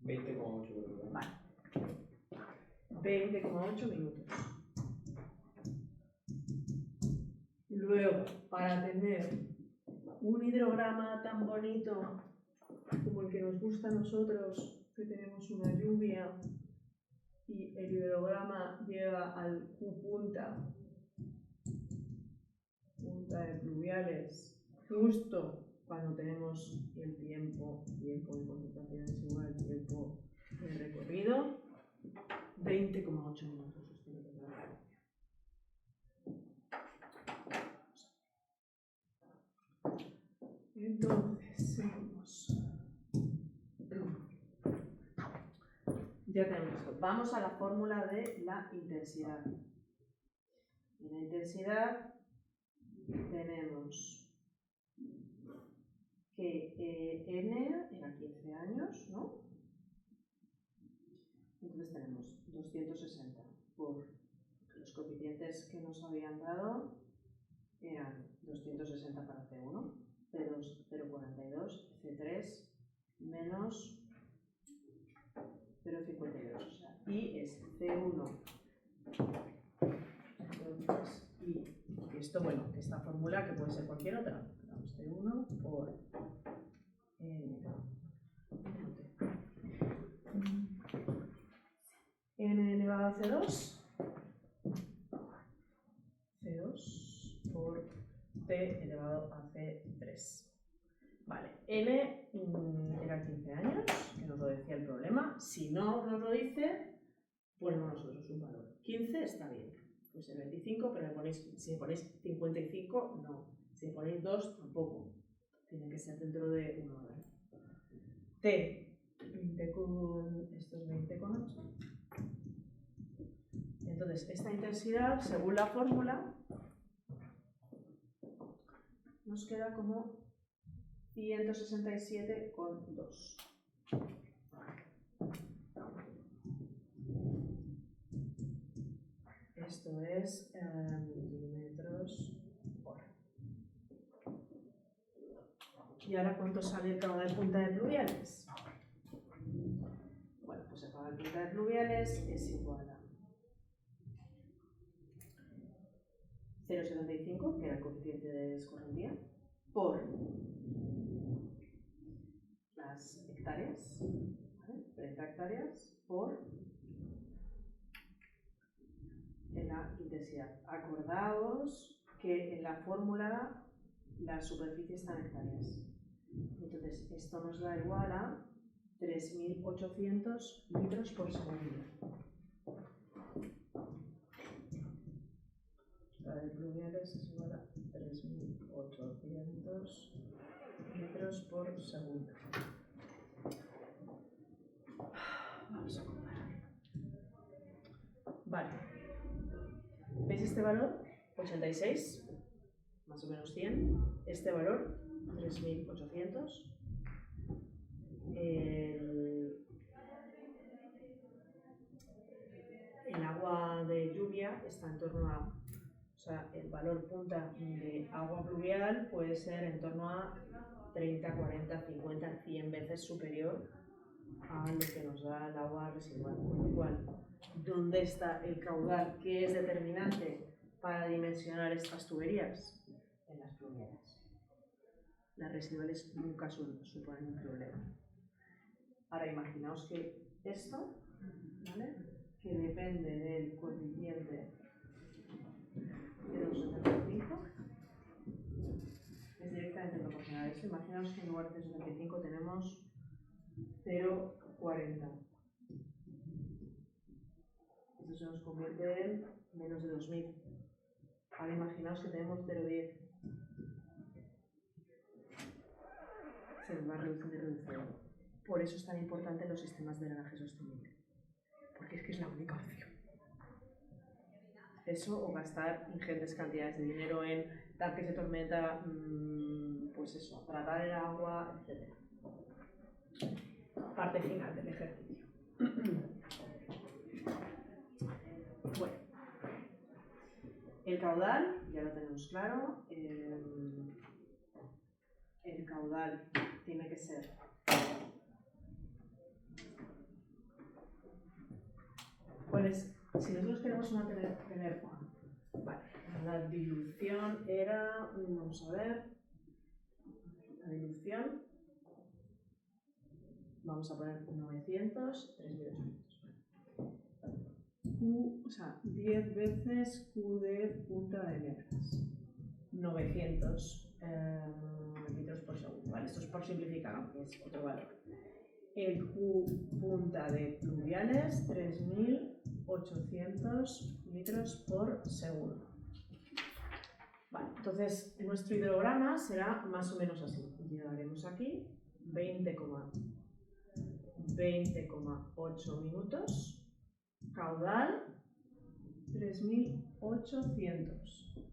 20,8. Vale. 20,8 minutos. Luego, para tener un hidrograma tan bonito como el que nos gusta a nosotros, que tenemos una lluvia y el hidrograma llega al Q punta de pluviales, justo cuando tenemos el tiempo de concentración es igual al tiempo de recorrido, 20,8 minutos. Os tiene que dar. Entonces, seguimos. Ya tenemos esto. Vamos a la fórmula de la intensidad. En la intensidad tenemos que N era 15 años, ¿no? Entonces tenemos 260 por los coeficientes que nos habían dado eran 260 para C1, C2 0,42, C3 menos 0,52, o sea, y es C1. Entonces, y esto, bueno, esta fórmula que puede ser cualquier otra, damos C1 por N elevado a C2, C2 por T elevado a C3. Vale, N era 15 años, que nos lo decía el problema. Si no nos lo dice, ponemos nosotros un valor. 15 está bien, pues el 25, pero si ponéis 55, no. Si ponéis 2, tampoco. Tiene que ser dentro de 1, ¿vale? T, 20 con, esto es 20,8. Entonces, esta intensidad, según la fórmula, nos queda como 167,2. Esto es metros hora. ¿Y ahora cuánto sale el caudal punta de pluviales? Bueno, pues el caudal punta de pluviales es igual a 0,75, que era el coeficiente de escorrentía, por las hectáreas, ¿vale? 30 hectáreas por la intensidad. Acordaos que en la fórmula la superficie está en hectáreas. Entonces, esto nos da igual a 3.800 litros por segundo. La de pluviales es igual a 3.800 litros por segundo. Vamos a comparar. Vale. ¿Veis este valor? 86, más o menos 100. Este valor, 3.800. El agua de lluvia está en torno a... O sea, el valor punta de agua pluvial puede ser en torno a 30, 40, 50, 100 veces superior a lo que nos da el agua residual. Con lo cual, ¿dónde está el caudal que es determinante para dimensionar estas tuberías? En las pluviales. Las residuales nunca suponen un problema. Ahora imaginaos que esto, ¿vale?, que depende del coeficiente 0,75, es directamente proporcional a esto. Imaginaos que en lugar de 0,75 tenemos 0,40. Esto se nos convierte en menos de 2.000. Ahora imaginaos que tenemos 0,10. Se nos va reduciendo. Por eso es tan importante los sistemas de drenaje sostenible. Porque es que es la única opción. Eso o gastar ingentes cantidades de dinero en tanques de tormenta, pues eso, tratar el agua, etc. Parte final del ejercicio. Bueno, el caudal, ya lo tenemos claro. El caudal tiene que ser ¿cuál es? Si nosotros queremos tener vale, la dilución era, vamos a ver, la dilución, vamos a poner 900, 3.800. Q, o sea, 10 veces Q de punta de metros. 900 litros por segundo. Vale, esto es por simplificar, aunque es otro valor. El Q punta de pluviales, 3.800. 2.800 litros por segundo. Vale, entonces nuestro hidrograma será más o menos así. Llegaremos aquí 20,8 minutos, caudal 3.800.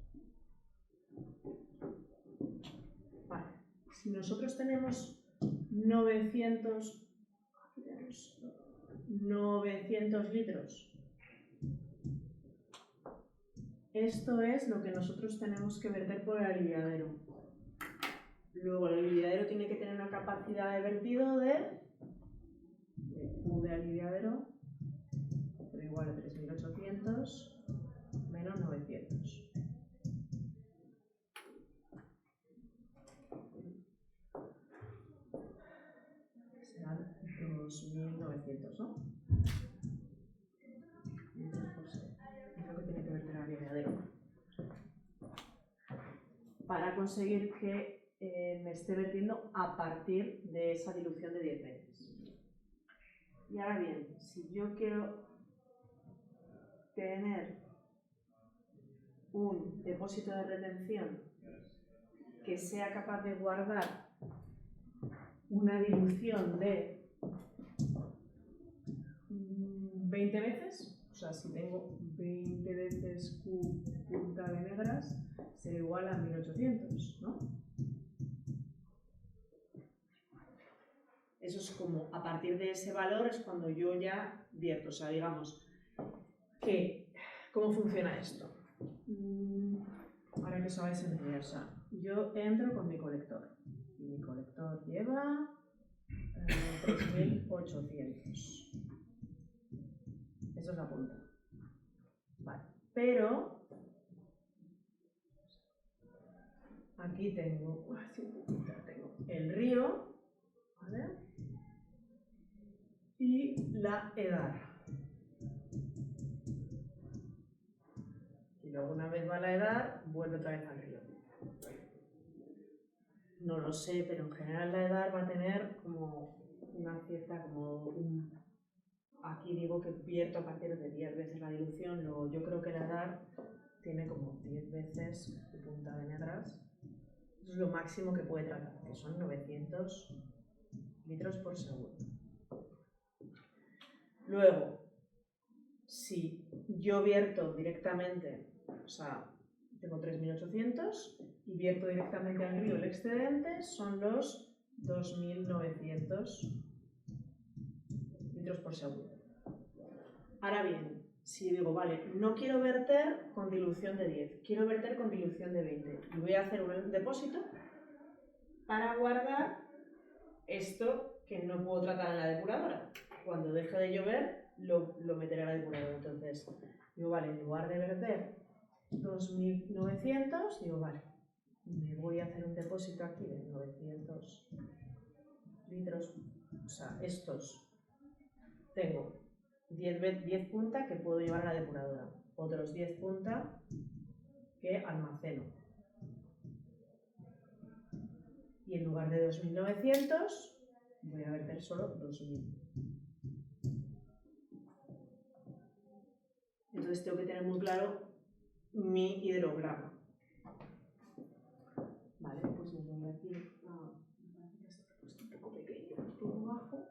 Vale, si nosotros tenemos 900 litros, esto es lo que nosotros tenemos que verter por el aliviadero. Luego el aliviadero tiene que tener una capacidad de vertido de U de aliviadero, pero igual a 3.800 menos 900. Serán 2.900, ¿no? Es lo que tiene que verter el aliviadero. Para conseguir que me esté vertiendo a partir de esa dilución de 10 veces. Y ahora bien, si yo quiero tener un depósito de retención que sea capaz de guardar una dilución de 20 veces, o sea, si tengo 20 veces Q punta de negras, será igual a 1800, ¿no? Eso es como, a partir de ese valor es cuando yo ya vierto, o sea, digamos que, ¿cómo funciona esto? Ahora que os hagáis entender, o sea, yo entro con mi colector, y mi colector lleva 3.800. Eso es la punta. Vale, pero aquí tengo el río, ¿vale? Y la edar. Y luego una vez va la edar, vuelve otra vez al río. No lo sé, pero en general la edar va a tener como una cierta, aquí digo que vierto a partir de 10 veces la dilución, luego yo creo que la edar tiene como 10 veces punta de negras. Eso es lo máximo que puede tratar, que son 900 litros por segundo. Luego, si yo vierto directamente, o sea, tengo 3.800 y vierto directamente al río el excedente, son los 2.900 litros por segundo. Ahora bien, si digo, vale, no quiero verter con dilución de 10, quiero verter con dilución de 20 y voy a hacer un depósito para guardar esto que no puedo tratar en la depuradora. Cuando deje de llover, lo meteré a la depuradora. Entonces, digo, vale, en lugar de verter 2.900, digo, vale, me voy a hacer un depósito aquí de 900 litros. O sea, estos tengo 10 puntas que puedo llevar a la depuradora, otros 10 puntas que almaceno. Y en lugar de 2.900, voy a verter solo 2.000. Entonces tengo que tener muy claro mi hidrograma. Vale, pues me voy aquí me parece que está puesto un poco pequeño, todo bajo.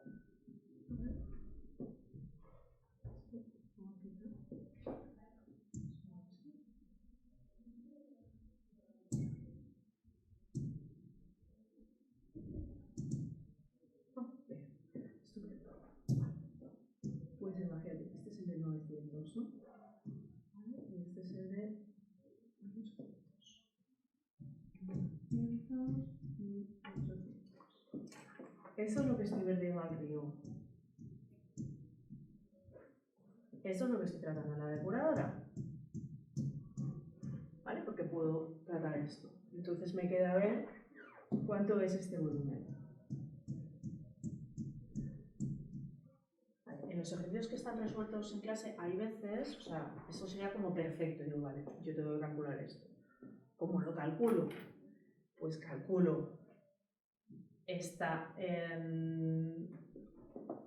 Pues imagínate, este es el de 900, ¿no? ¿Vale? Y este es el de 1800. 900, 1800. Eso es lo que estoy vertiendo al río. Eso es lo que estoy tratando en la depuradora. ¿Vale? Porque puedo tratar esto. Entonces me queda ver cuánto es este volumen. En los ejercicios que están resueltos en clase hay veces, o sea, eso sería como perfecto, digo, vale, yo tengo que calcular esto. ¿Cómo lo calculo? Pues calculo esta,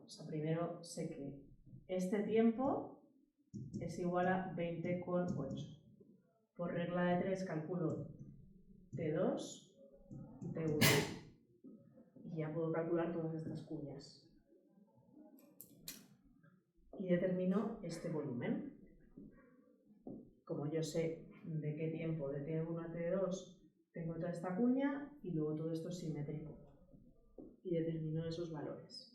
o sea, primero sé que este tiempo es igual a 20,8. Por regla de 3 calculo T2 y T1. Y ya puedo calcular todas estas cuñas. Y determino este volumen. Como yo sé de qué tiempo de T1 a T2 tengo toda esta cuña y luego todo esto es simétrico. Y determino esos valores.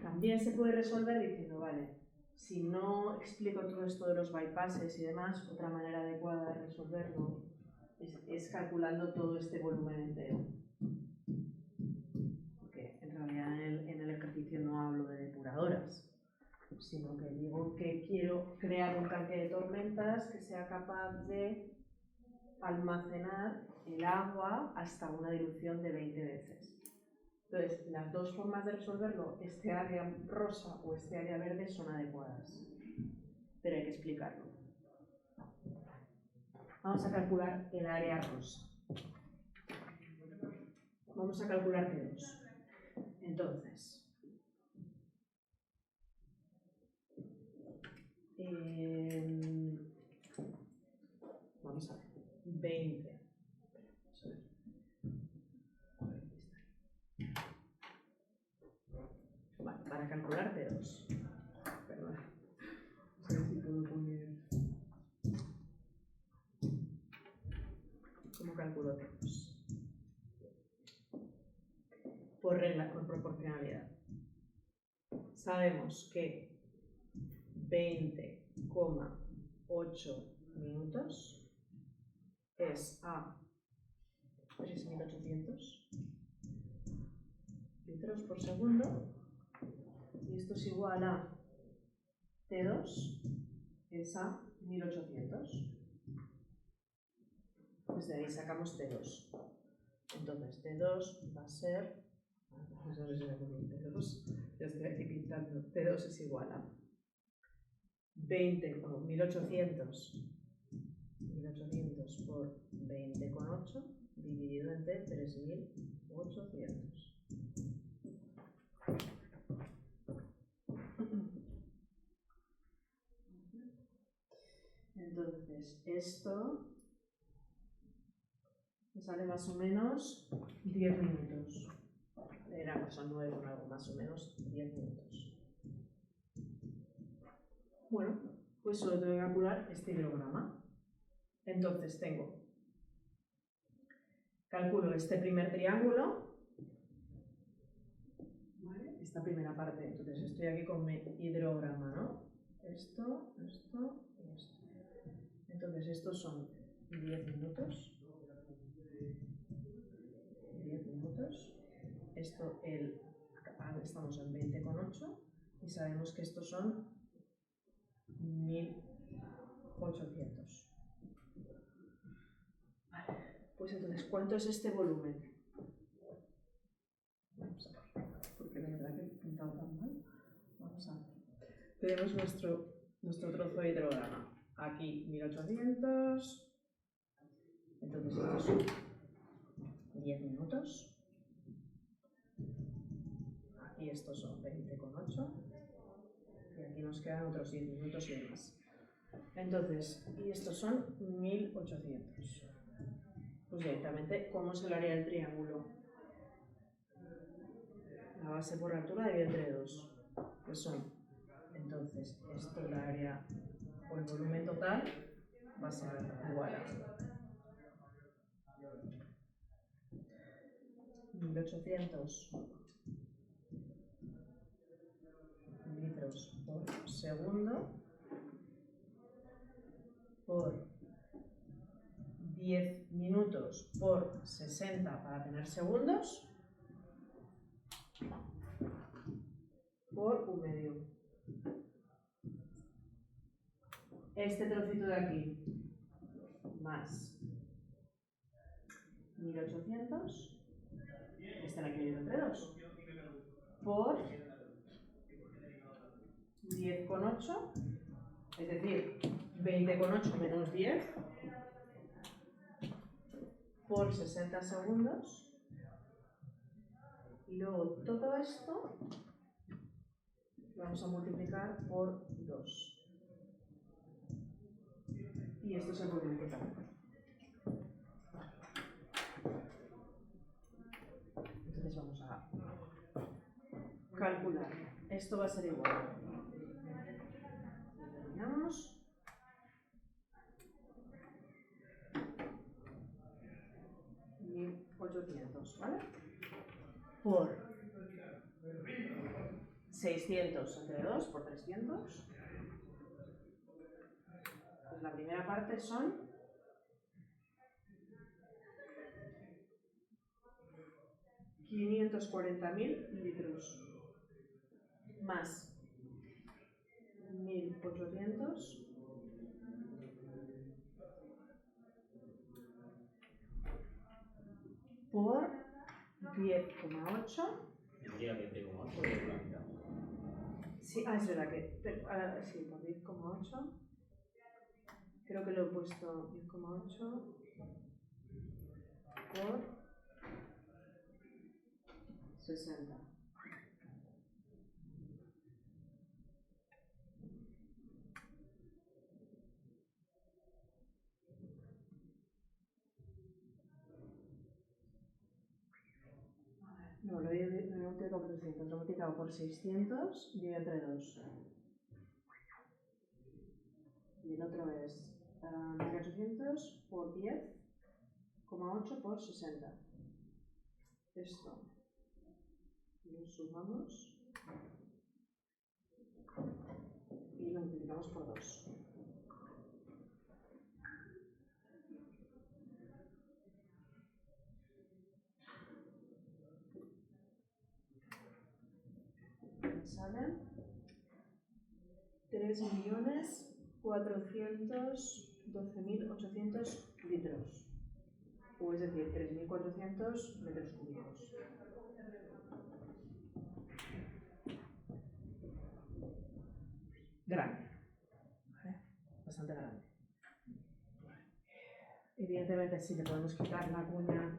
También se puede resolver diciendo, vale, si no explico todo esto de los bypasses y demás, otra manera adecuada de resolverlo es calculando todo este volumen entero. Porque en realidad en el ejercicio no hablo de depuradoras, sino que digo que quiero crear un tanque de tormentas que sea capaz de almacenar el agua hasta una dilución de 20 veces. Entonces, las dos formas de resolverlo, este área rosa o este área verde, son adecuadas, pero hay que explicarlo. Vamos a calcular el área rosa. Vamos a calcular T2. Entonces, vamos a ver, 20. Vale, para calcular T2. Perdón. No sé si puedo poner. ¿Cómo calculo T2? Por regla, por proporcionalidad. Sabemos que 20,8 minutos es a 3.800 litros por segundo. Y esto es igual a T2, es a 1800. Pues de ahí sacamos T2. Entonces T2 va a ser, no sé si me acuerdo de T2, ya estoy aquí pintando. T2 es igual a 1800 por 20,8 dividido entre 3.800. Entonces, esto me sale más o menos 10 minutos. Era cosa 9 con algo, más o menos 10 minutos. Bueno, pues solo tengo que calcular este hidrograma. Entonces calculo este primer triángulo, ¿vale? Esta primera parte. Entonces estoy aquí con mi hidrograma, ¿no? Esto y esto. Entonces estos son 10 minutos. 10 minutos. Esto, estamos en 20,8 y sabemos que estos son 1.800. Vale, pues entonces, ¿cuánto es este volumen? Vamos a ver, porque la verdad que he pintado tan mal. Vamos a ver. Tenemos nuestro trozo de hidrograma. Aquí 1.800. Entonces, estos son 10 minutos. Aquí estos son 20,8. Y aquí nos quedan otros 10 minutos y demás. Entonces, y estos son 1.800. Pues directamente, ¿cómo es el área del triángulo? La base por altura dividido entre 2. Que son, entonces, esto es la área o el volumen total va a ser igual a 1.800 litros por segundo por 10 minutos por 60 para tener segundos por 1/2. Este trocito de aquí más 1.800, este la quiero entre 2, por 10,8, es decir, 20,8 menos 10 por 60 segundos. Y luego todo esto lo vamos a multiplicar por 2. Y esto es el volumen total. Entonces vamos a calcular. Esto va a ser igual. Terminamos. 1800, ¿vale? Por 600 entre 2 por 300. Pues la primera parte son 540.000 litros más 1800 por 10,8. Tendría 20,8 por la mitad. Sí, es verdad que sí, por 10,8. Creo que lo he puesto 10,8 por 60. No, lo he multiplicado por 300, lo he multiplicado por 600 dividido entre 2. Y el otro es 1800 por 10,8 por 60. Esto lo sumamos y lo multiplicamos por 2. Salen 3.412.800 litros, o es decir, 3.400 metros cúbicos. Grande, ¿vale? Bastante grande. Evidentemente, si le podemos quitar la cuña,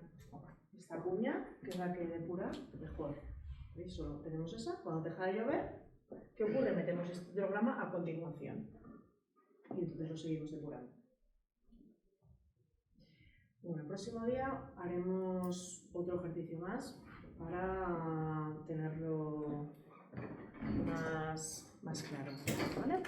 esta cuña, que es la que depura, mejor. ¿Veis? Solo tenemos esa. Cuando deja de llover, ¿qué ocurre? Metemos este hidrograma a continuación y entonces lo seguimos depurando. Bueno, el próximo día haremos otro ejercicio más para tenerlo más claro, ¿vale?